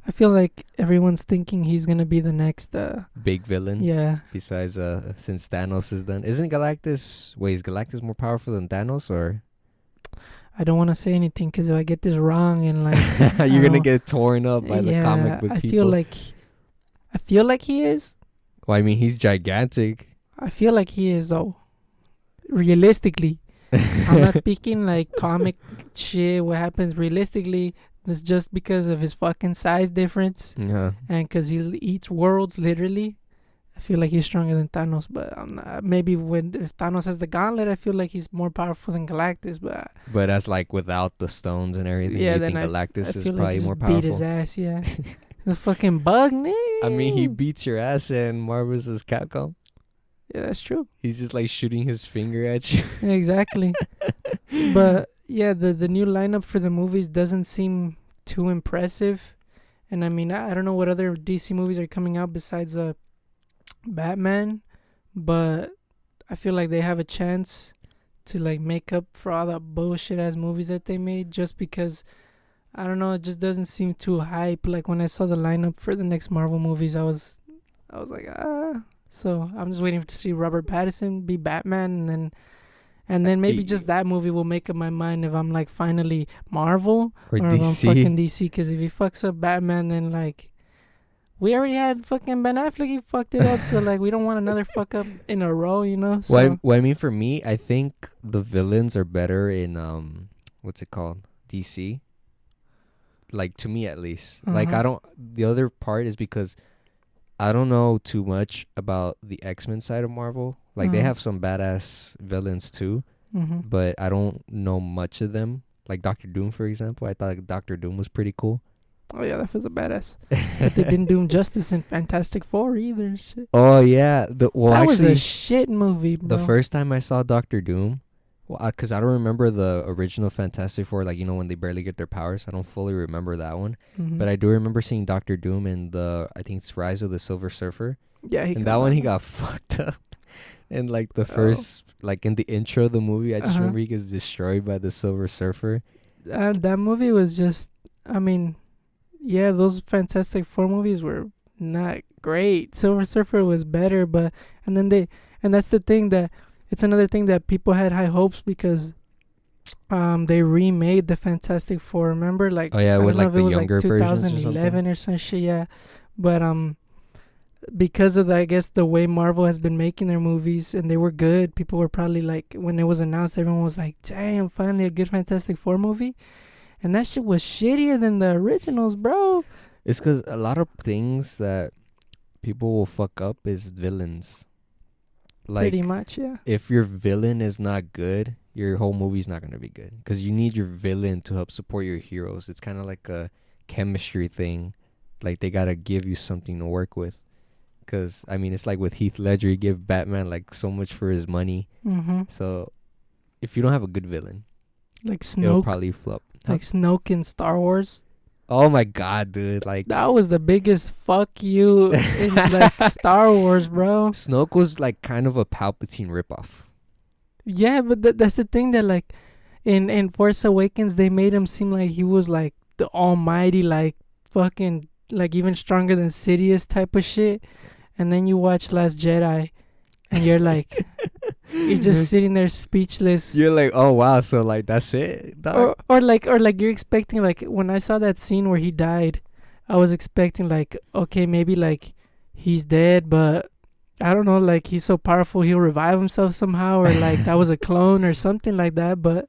I feel like everyone's thinking he's gonna be the next. Big villain. Yeah, Besides, since Thanos is done, isn't Galactus? Wait, is Galactus more powerful than Thanos, or I don't want to say anything because if I get this wrong and like you're I gonna don't, get torn up by the comic yeah, book I feel people? like he is. Well, I mean, he's gigantic. I feel like he is though. Realistically, I'm not speaking like comic shit. What happens realistically? It's just because of his fucking size difference Yeah. and because he eats worlds literally. I feel like he's stronger than Thanos, but I'm not, maybe if Thanos has the gauntlet, I feel like he's more powerful than Galactus. But But that's like without the stones and everything. yeah, You then think I Galactus is feel like probably he more just beat his powerful? ass. Yeah, the fucking bug name. I mean, he beats your ass in Marvel vs. Capcom. Yeah, that's true. He's just like shooting his finger at you. Yeah, exactly. But yeah, the new lineup for the movies doesn't seem too impressive. And I mean, I don't know what other DC movies are coming out besides Batman, but I feel like they have a chance to like make up for all the bullshit ass movies that they made just because I don't know, it just doesn't seem too hype. Like when I saw the lineup for the next Marvel movies, I was like, ah. So I'm just waiting to see Robert Pattinson be Batman, and then maybe just that movie will make up my mind if I'm like finally Marvel Or or if I'm DC. fucking DC. Because if he fucks up Batman, then like we already had fucking Ben Affleck. He fucked it up, so like we don't want another fuck up in a row, you know. So Well, I mean, for me, I think the villains are better in what's it called? DC. Like to me, at least. Like I don't. The other part is because I don't know too much about the X-Men side of Marvel. Like they have some badass villains too, but I don't know much of them. Like Doctor Doom, for example. I thought like, Doctor Doom was pretty cool. Oh yeah, that was a badass. But they didn't do him justice in Fantastic Four either. Shit. Oh yeah, that was a shit movie, bro. The first time I saw Doctor Doom, well, because I don't remember the original Fantastic Four, like, you know, when they barely get their powers. I don't fully remember that one. But I do remember seeing Doctor Doom in I think it's Rise of the Silver Surfer. Yeah, and that one he got fucked up. And like the first, like in the intro of the movie, I just remember he gets destroyed by the Silver Surfer. That movie was just, I mean, yeah, those Fantastic Four movies were not great. Silver Surfer was better, but and that's the thing that it's another thing that people had high hopes because they remade the Fantastic Four. Remember, like oh yeah, with like the younger like versions 2011 or some shit. Yeah, but because of I guess the way Marvel has been making their movies and they were good, people were probably like when it was announced, everyone was like, "Damn, finally a good Fantastic Four movie." And that shit was shittier than the originals, bro. It's because a lot of things that people will fuck up is villains. Like, pretty much, yeah. If your villain is not good, your whole movie's not going to be good. Because you need your villain to help support your heroes. It's kind of like a chemistry thing. Like, they got to give you something to work with. Because, I mean, it's like with Heath Ledger, you give Batman, like, so much for his money. So, if you don't have a good villain, like Snoke, it'll probably flop. Like Snoke in Star Wars. Oh my god, dude! Like that was the biggest fuck you in like Star Wars, bro. Snoke was like kind of a Palpatine ripoff. Yeah, but that's the thing that like in Force Awakens they made him seem like he was like the almighty, like fucking like even stronger than Sidious type of shit. And then you watch Last Jedi, and you're like, you're just sitting there speechless. You're like, oh wow, so like that's it, dog? Or like you're expecting like when I saw that scene where he died, I was expecting like okay maybe like he's dead, but I don't know, like he's so powerful he'll revive himself somehow, or like that was a clone or something like that. But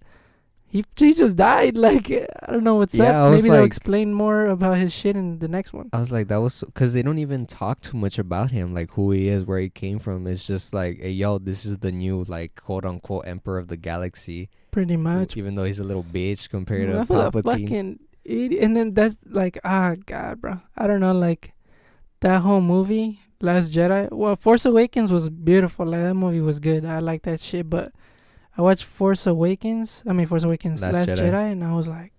he just died. Like I don't know what's up. Maybe they'll explain more about his shit in the next one. I was like, that was because they don't even talk too much about him, like who he is, where he came from. It's just like, hey, yo, this is the new like quote unquote emperor of the galaxy. Pretty much. Even though he's a little bitch compared to Palpatine. Fucking idiot. And then that's like, god, bro. I don't know, like that whole movie, Last Jedi. Well, Force Awakens was beautiful. Like that movie was good. I like that shit, but I watched Force Awakens, Last Jedi, and I was like,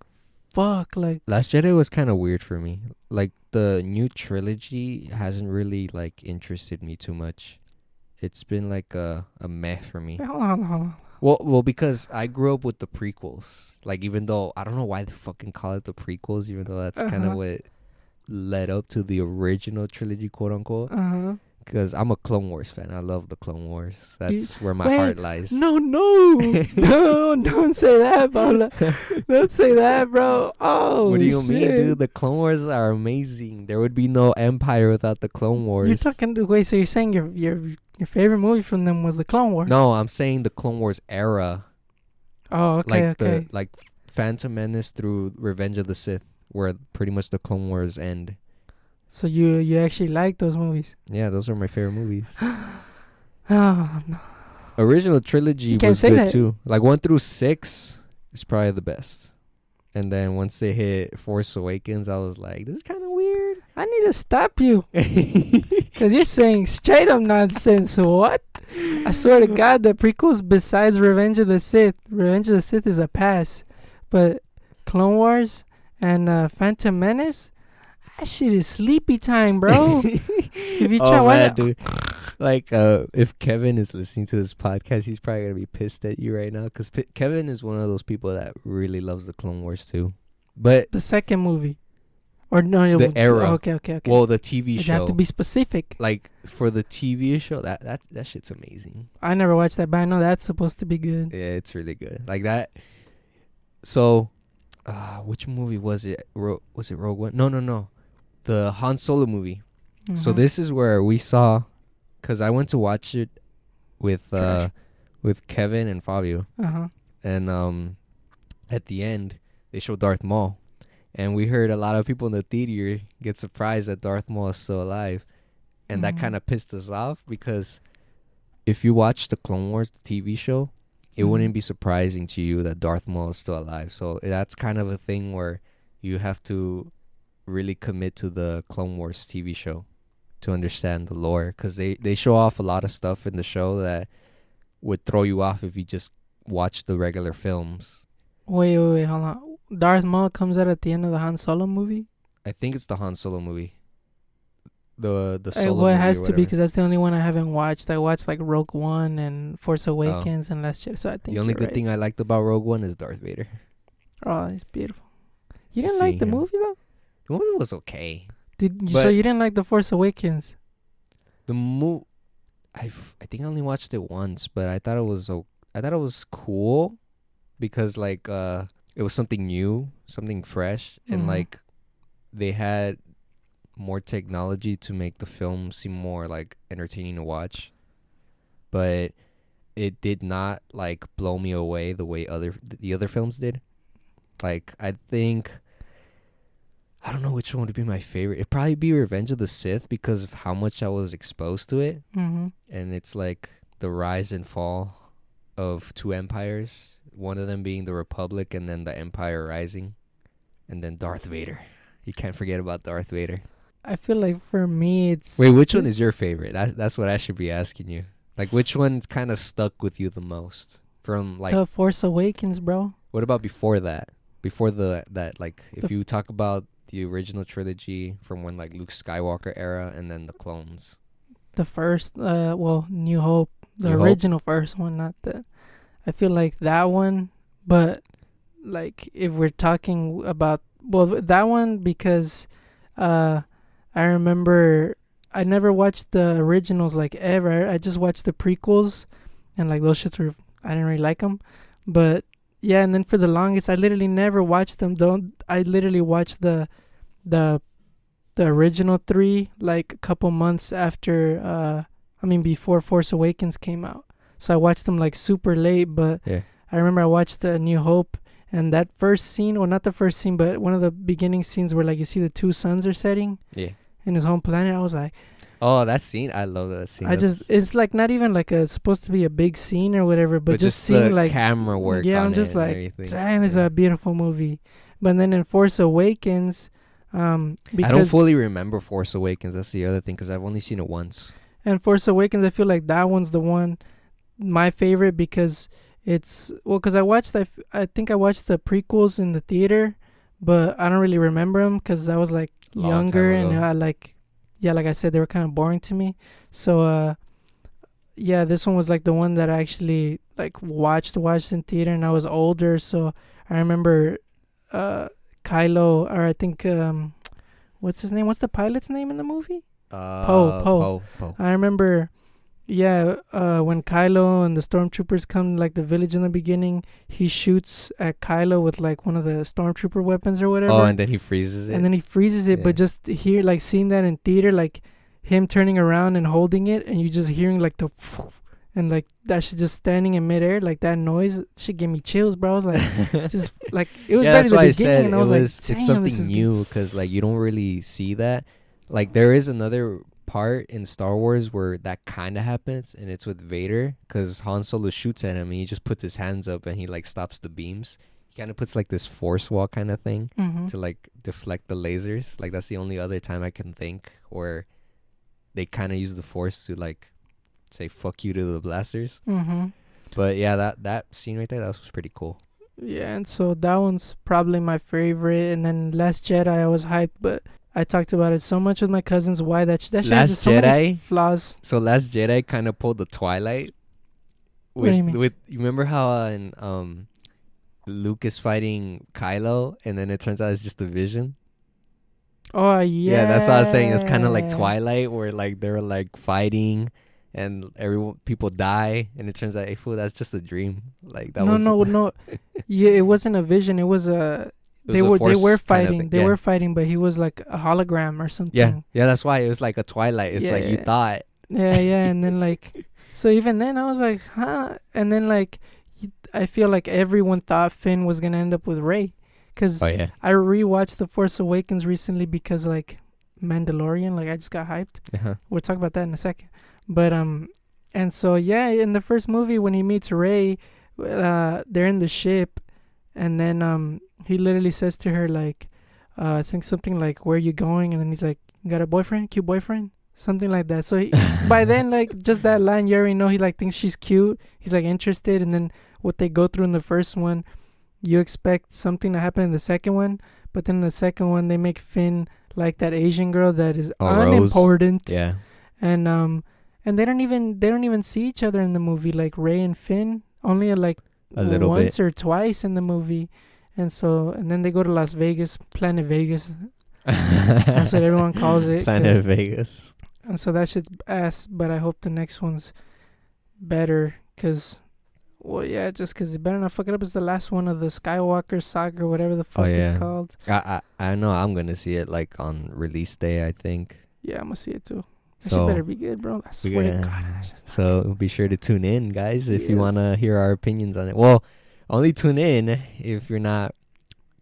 fuck, like... Last Jedi was kind of weird for me. Like, the new trilogy hasn't really, like, interested me too much. It's been, like, a meh for me. Hold on. Well, because I grew up with the prequels. Like, even though, I don't know why they fucking call it the prequels, even though that's kind of what led up to the original trilogy, quote unquote. Uh-huh. Because I'm a Clone Wars fan. I love the Clone Wars. That's where my Wait, heart lies. No, no, don't say that, Paula. Don't say that, bro. Oh, What do you shit. mean, dude? The Clone Wars are amazing. There would be no Empire without the Clone Wars. You're talking. Wait, so you're saying your favorite movie from them was the Clone Wars? No, I'm saying the Clone Wars era. Oh, okay, Like okay. like Phantom Menace through Revenge of the Sith, where pretty much the Clone Wars end. So you actually like those movies? Yeah, those are my favorite movies. Oh no. Original trilogy You can't was say good that. too. Like 1 through 6 is probably the best. And then once they hit Force Awakens, I was like, this is kind of weird. I need to stop you because you're saying straight up nonsense. What? I swear to God, the prequels besides Revenge of the Sith is a pass, but Clone Wars and Phantom Menace, that shit is sleepy time, bro. If you try, Oh why man, not? dude. Like, if Kevin is listening to this podcast, he's probably gonna be pissed at you right now because Kevin is one of those people that really loves the Clone Wars too. But The second movie, or no, it the was- era. Okay. Well, the TV You show. have to be specific. Like for the TV show, that shit's amazing. I never watched that, but I know that's supposed to be good. Yeah, it's really good. Like that. So, which movie was it? Was it Rogue One? No. The Han Solo movie. So Mhm. this is where we saw, because I went to watch it with Trash. with Kevin and Fabio, Uh-huh. and at the end they showed Darth Maul, and we heard a lot of people in the theater get surprised that Darth Maul is still alive, and that Mhm. kind of pissed us off because if you watch the Clone Wars the TV show, it Mhm. wouldn't be surprising to you that Darth Maul is still alive. So that's kind of a thing where you have to really commit to the Clone Wars TV show to understand the lore, because they show off a lot of stuff in the show that would throw you off if you just watch the regular films. Wait, hold on. Darth Maul comes out at the end of the Han Solo movie? I think it's the Han Solo movie. The Solo Well, it movie has or to be whatever. because that's the only one I haven't watched. I watched like Rogue One and Force Awakens and Last Jedi. So I think The only you're good right. thing I liked about Rogue One is Darth Vader. Oh, it's beautiful. You Just didn't like seeing the him. movie though? The movie was okay. So you didn't like the Force Awakens? The I think I only watched it once, but I thought it was cool because like it was something new, something fresh, and Mhm. like they had more technology to make the film seem more like entertaining to watch. But it did not like blow me away the way the other films did. Like I don't know which one would be my favorite. It'd probably be Revenge of the Sith because of how much I was exposed to it. Mm-hmm. And it's like the rise and fall of two empires, one of them being the Republic and then the Empire rising, and then Darth Vader. You can't forget about Darth Vader. I feel like for me, it's... Wait, which one is your favorite? That's what I should be asking you. Like, which one kind of stuck with you the most? From like, The Force Awakens, bro. what about before that? Before that, like, if The- you talk about the original trilogy from when like Luke Skywalker era and then the clones. The first, New Hope. The New Hope? original first one, not the... I feel like that one, but like if we're talking about... Well, that one because I remember I never watched the originals like ever. I just watched the prequels and like those shits were... I didn't really like them. But yeah, and then for the longest, I literally never watched them. I literally watched the original 3 like a couple months after before Force Awakens came out. So I watched them like super late, but Yeah. I remember I watched New Hope, and that first scene, well, not the first scene, but one of the beginning scenes where like you see the two suns are setting Yeah. in his home planet. I was like, Oh, that scene! I love that scene. it's like not even like supposed to be a big scene or whatever, but just the seeing like camera work. yeah, on I'm just it and like, everything. damn, it's Yeah. a beautiful movie. But then in Force Awakens, because I don't fully remember Force Awakens. That's the other thing, because I've only seen it once. and Force Awakens, I feel like that one's the one, my favorite, because it's because I think I watched the prequels in the theater, but I don't really remember them because I was like Long younger time and ago. I like I said, they were kind of boring to me. So yeah, this one was like the one that I actually like watched in theater, and I was older, so I remember Kylo, or I think what's his name? What's the pilot's name in the movie? Poe. Poe. I remember. Yeah, when Kylo and the stormtroopers come like the village in the beginning, he shoots at Kylo with like one of the stormtrooper weapons or whatever. Oh, and then he freezes it. And then he freezes it, Yeah. but just here, like seeing that in theater, like him turning around and holding it, and you just hearing like the, and like that shit just standing in midair, like that noise, shit gave me chills, bro. I was like, it's just like it was Yeah, better that's at why the I beginning, said and I was like, it's damn, this something is new because like you don't really see that. Like there is another part in Star Wars where that kind of happens, and it's with Vader because Han Solo shoots at him and he just puts his hands up and he like stops the beams. He kind of puts like this force wall kind of thing Mm-hmm. to like deflect the lasers. Like that's the only other time I can think where they kind of use the force to like say fuck you to the blasters. Mm-hmm. But yeah, that scene right there, that was pretty cool. Yeah, and so that one's probably my favorite. And then Last Jedi, I was hyped, but I talked about it so much with my cousins. Why that shit has Last just so many Jedi? flaws. So Last Jedi kind of pulled the Twilight. What do you mean? You remember how in Luke is fighting Kylo and then it turns out it's just a vision? Oh yeah. Yeah, that's what I was saying. It's kind of like Twilight where like they're like fighting and people die and it turns out, hey fool, that's just a dream. Like that No. Yeah, it wasn't a vision. It was a. it They was a were force kind of fighting. thing. They Yeah. were fighting, but he was like a hologram or something. Yeah, that's why it was like a Twilight. It's like you Yeah. thought. Yeah, and then like, so even then I was like, huh? And then like, I feel like everyone thought Finn was gonna end up with Rey, cause Oh yeah. I rewatched The Force Awakens recently because like Mandalorian, like I just got hyped. Uh-huh. We'll talk about that in a second. But and so yeah, in the first movie when he meets Rey, they're in the ship, and then he literally says to her like, I think something like, "Where are you going?" And then he's like, "You got a boyfriend? Cute boyfriend?" Something like that. So by then, like just that line, you already know he like thinks she's cute. He's like interested, and then what they go through in the first one, you expect something to happen in the second one, but then in the second one they make Finn like that Asian girl that is Rose. unimportant. Yeah. And they don't even see each other in the movie, like Rey and Finn, only like A little once bit. or twice in the movie. And then they go to Las Vegas, Planet Vegas. That's what everyone calls it. Planet Vegas. And so that shit's ass, but I hope the next one's better, cause just cause they better not fuck it up. It's the last one of the Skywalker saga or whatever the fuck yeah. it's called. I know I'm gonna see it like on release day, I think. Yeah, I'm gonna see it too. That So shit better be good, bro. I swear to God. That's just So be sure to tune in, guys, if you Yeah. wanna hear our opinions on it. Well, only tune in if you're not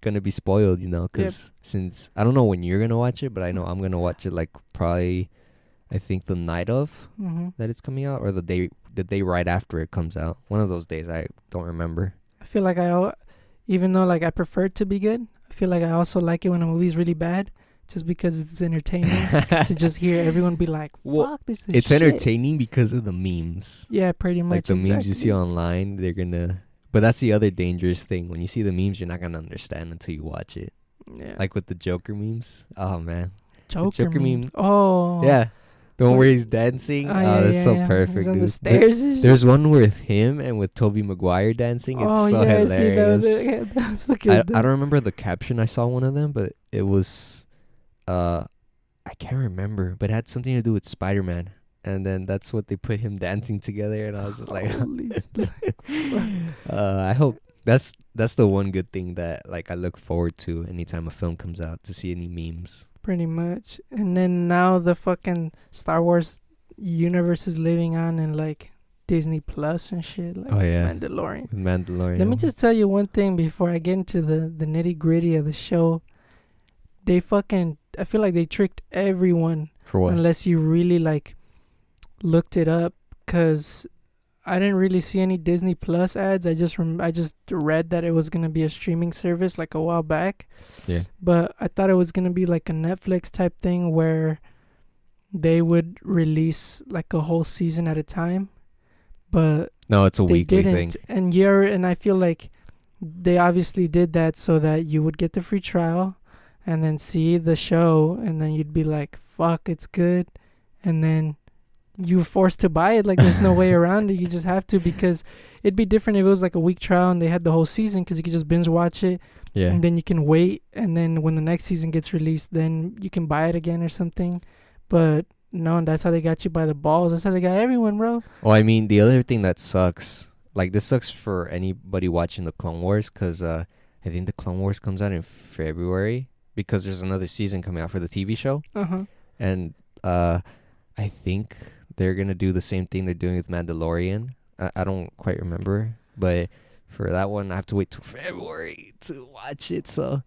gonna be spoiled, because since I don't know when you're gonna watch it, but I know I'm gonna watch it like probably, I think the night of that it's coming out or the day right after it comes out. One of those days, I don't remember. I feel like even though like I prefer it to be good, I feel like I also like it when a movie's really bad, just because it's entertaining to just hear everyone be like, "Fuck, Well, this is It's shit." entertaining because of the memes. Yeah, pretty much. Like the memes you see exactly. online, they're gonna. But that's the other dangerous thing. When you see the memes, you're not gonna understand until you watch it. Yeah. Like with the Joker memes. Oh man. Joker meme. memes. Oh. Yeah. The one where he's dancing. Oh, Oh, yeah, that's yeah, so yeah. perfect, He's on dude. the stairs. and shit. There's one with him and with Tobey Maguire dancing. It's so I see hilarious. that. That's fucking. I don't remember the caption. I saw one of them, but it was I can't remember, but it had something to do with Spider-Man. And then that's what they put him dancing together, and I was just like, Holy I hope that's the one good thing that like I look forward to anytime a film comes out, to see any memes. Pretty much. And then now the fucking Star Wars universe is living on in like Disney Plus and shit, like Oh, yeah. Mandalorian. Mandalorian. Let me just tell you one thing before I get into the nitty gritty of the show. I feel like they tricked everyone for what? unless you really like looked it up, because I didn't really see any Disney Plus ads. I just read that it was gonna be a streaming service like a while back. Yeah. But I thought it was gonna be like a Netflix type thing where they would release like a whole season at a time. But No, it's a they weekly didn't. thing. And I feel like they obviously did that so that you would get the free trial and then see the show, and then you'd be like, fuck, it's good. And then you're forced to buy it. Like, there's no way around it. You just have to, because it'd be different if it was like a week trial and they had the whole season, because you could just binge watch it. Yeah. and then you can wait, and then when the next season gets released, then you can buy it again or something. But no, that's how they got you by the balls. That's how they got everyone, bro. Well, I mean, the other thing that sucks, like this sucks for anybody watching the Clone Wars, because I think the Clone Wars comes out in February because there's another season coming out for the TV show, Uh-huh. and I think they're gonna do the same thing they're doing with Mandalorian. I don't quite remember, but for that one, I have to wait till February to watch it. So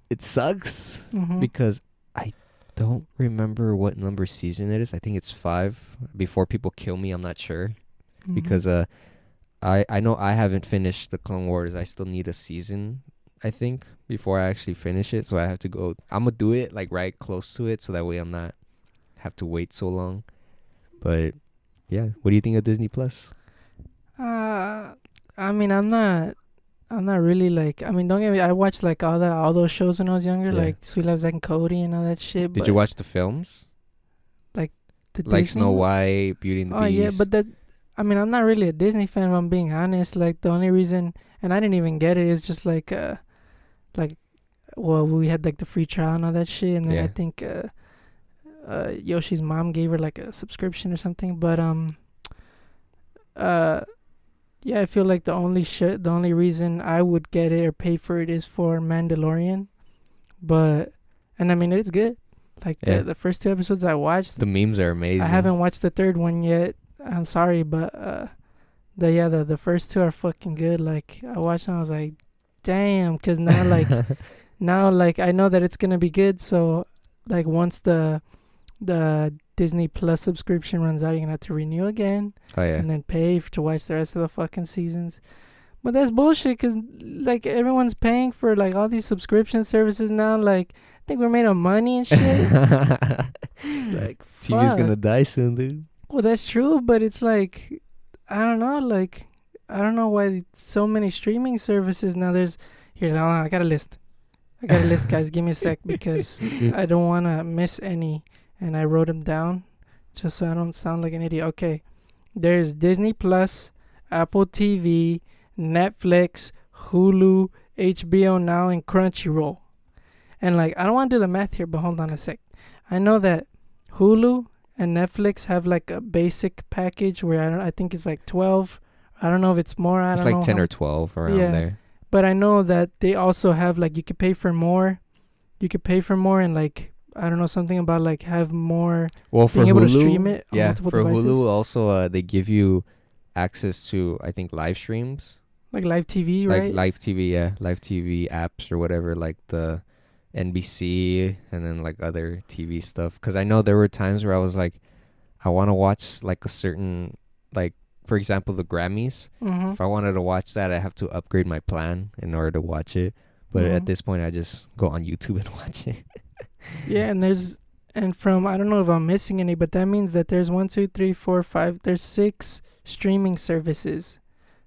it sucks Mm-hmm. because I don't remember what number season it is. I think it's 5. Before people kill me, I'm not sure, Mm-hmm. because I know I haven't finished the Clone Wars. I still need a season, I think, before I actually finish it. So I have to go. I'm gonna do it like right close to it, so that way I'm not have to wait so long. But yeah, what do you think of Disney Plus? I mean, I'm not really like. I mean, don't get me. I watched like all those shows when I was younger, Yeah. like Sweet Love Zack and Cody and all that shit. Did you watch the films? the Like Disney Snow one? White, Beauty and the Oh Beast? yeah, but that. I mean, I'm not really a Disney fan. If I'm being honest, like the only reason, and I didn't even get it, is just like well, we had like the free trial and all that shit, and then I Yeah. think Yoshi's mom gave her like a subscription or something. But yeah, I feel like the only reason I would get it or pay for it is for Mandalorian. But and I mean it's good. Like Yeah. the first 2 episodes I watched, The memes are amazing. I haven't watched the third one yet. I'm sorry, but the first 2 are fucking good. Like I watched them, I was like, damn, because now like I know that it's gonna be good. So like once the Disney Plus subscription runs out, you're gonna have to renew again Oh yeah. and then pay to watch the rest of the fucking seasons. But that's bullshit, because like everyone's paying for like all these subscription services now. Like I think we're made of money and shit. Like TV's fuck. gonna die soon, dude. Well, that's true, but it's like I don't know. Like I don't know why so many streaming services now. There's here. I got a list. Guys. Give me a sec, because I don't want to miss any, and I wrote them down just so I don't sound like an idiot. Okay, there's Disney Plus, Apple TV, Netflix, Hulu, HBO Now, and Crunchyroll. And like I don't want to do the math here, but hold on a sec. I know that Hulu and Netflix have like a basic package where I think it's like 12. I don't know if it's more. I It's don't know like 10 how- or 12 around Yeah. there. But I know that they also have like you could pay for more. And like I don't know, something about like have more Well, for being able Hulu, to stream it on yeah, multiple for devices. Hulu also they give you access to, I think, live streams, Like live TV, right? like live TV, yeah, live TV apps or whatever, like the NBC and then like other TV stuff. Because I know there were times where I was like, I want to watch like a certain, like for example, the Grammys. Mm-hmm. If I wanted to watch that, I have to upgrade my plan in order to watch it. But at Mhm. this point, I just go on YouTube and watch it. Yeah, and from I don't know if I'm missing any, but that means that there's 1, 2, 3, 4, 5. There's 6 streaming services.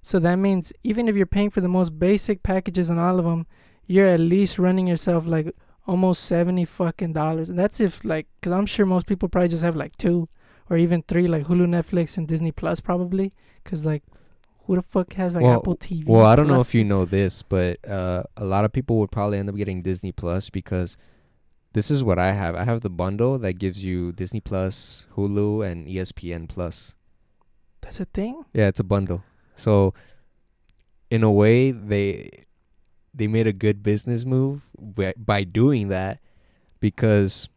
So that means even if you're paying for the most basic packages on all of them, you're at least running yourself like almost $70 fucking dollars. And that's if like, because I'm sure most people probably just have like 2 or even 3, like Hulu, Netflix, and Disney Plus probably. Because like, who the fuck has like Apple TV? Well, I don't know Plus? if you know this, but a lot of people would probably end up getting Disney Plus because this is what I have. I have the bundle that gives you Disney Plus, Hulu, and ESPN Plus. That's a thing. Yeah, it's a bundle. So, in a way, they made a good business move by doing that, because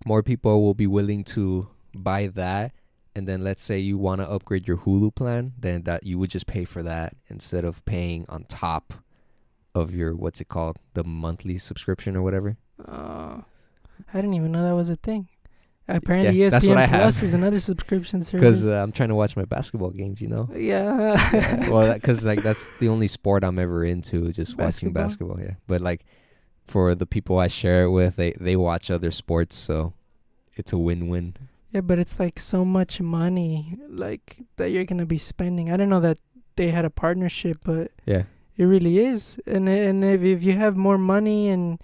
more people will be willing to buy that. And then let's say you want to upgrade your Hulu plan, then that you would just pay for that instead of paying on top of your, what's it called, the monthly subscription or whatever. I didn't even know that was a thing. Apparently, Yeah, that's what I ESPN Plus have. is another subscription service. Because I'm trying to watch my basketball games, you know? Yeah. Well, because like that's the only sport I'm ever into, just watching basketball. Yeah, but like for the people I share it with, they watch other sports, so it's a win-win. Yeah, but it's like so much money like that you're gonna be spending. I didn't know that they had a partnership, but Yeah, it really is. And if you have more money and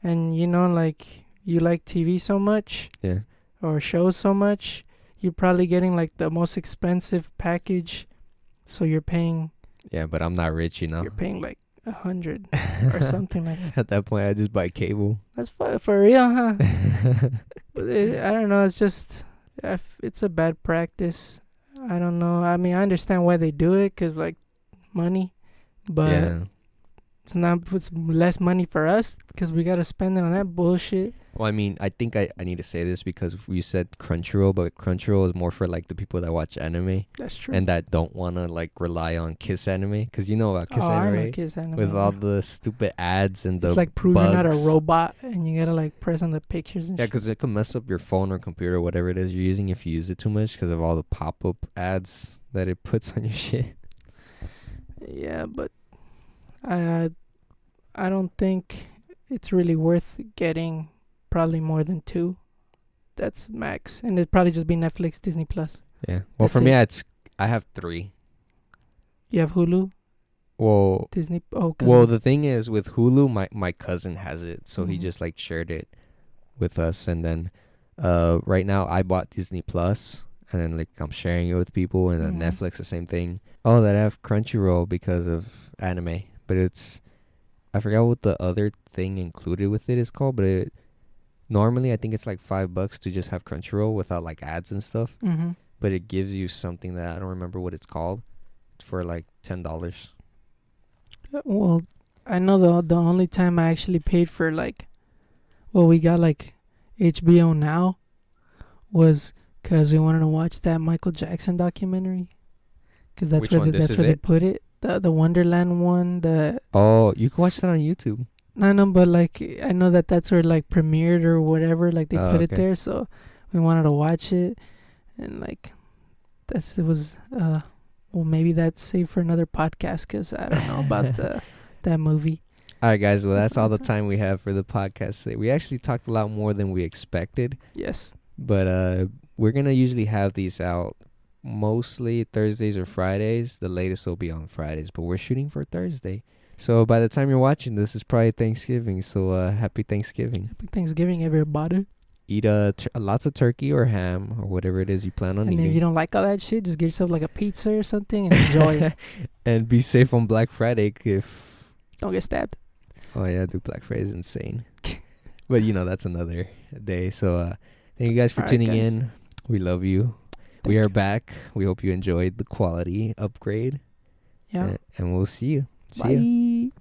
you know like you like TV so much yeah. or shows so much, you're probably getting like the most expensive package. So you're paying Yeah, but I'm not rich, you know. you're paying like 100 or something like that. At that point, I just buy cable. That's for real, huh? But I don't know. It's just it's a bad practice. I don't know. I mean, I understand why they do it, 'cause like money, but Yeah. it's less money for us because we gotta spend it on that bullshit. Well, I mean, I think I need to say this because we said Crunchyroll, but Crunchyroll is more for like the people that watch anime That's true. and that don't want to like rely on Kiss anime, because you know about Kiss I anime, know right? Kiss Anime. With all the stupid ads and the it's like proving you're not a bugs. robot and you gotta like press on the pictures and Yeah, shit. because it can mess up your phone or computer or whatever it is you're using if you use it too much because of all the pop-up ads that it puts on your shit. Yeah, but I don't think it's really worth getting probably more than 2. That's max, and it'd probably just be Netflix, Disney Plus. Yeah. Well, That's for me, it. I have 3. You have Hulu, Well, Disney. the thing is with Hulu, my cousin has it, so he Mhm. just like shared it with us, and then right now I bought Disney Plus, and then like I'm sharing it with people, and then Mhm. Netflix the same thing. Oh, that I have Crunchyroll because of anime, but I forgot what the other thing included with it is called, but normally I think it's like $5 to just have Crunchyroll without like ads and stuff, Mhm. but it gives you something that I don't remember what it's called for like $10. Well, I know the only time I actually paid for like, well, we got like HBO Now was because we wanted to watch that Michael Jackson documentary. Because Which one? This that's is where they it? put it. The Wonderland one. Oh, you can watch that on YouTube. I know, but like I know that's where like premiered or whatever. Like they Oh, put it okay. there, so we wanted to watch it, and like it was. Well, maybe that's saved for another podcast because I don't know about that movie. All right, guys. Well, that's all the That's time we have for the podcast today. We actually talked a lot more than we expected, yes. but we're gonna usually have these out mostly Thursdays or Fridays. The latest will be on Fridays, but we're shooting for Thursday. So by the time you're watching this, is probably Thanksgiving. So happy Thanksgiving. Happy Thanksgiving, everybody. Eat lots of turkey or ham or whatever it is you plan on And if eating. you don't like all that shit, just get yourself like a pizza or something and enjoy it. And be safe on Black Friday. If Don't get stabbed. Oh yeah, dude, Black Friday is insane. But that's another day. So thank you guys for All right, tuning guys. in. We love you. We Thank are you. back. We hope you enjoyed the quality upgrade. Yeah. And we'll see you. See Bye. ya.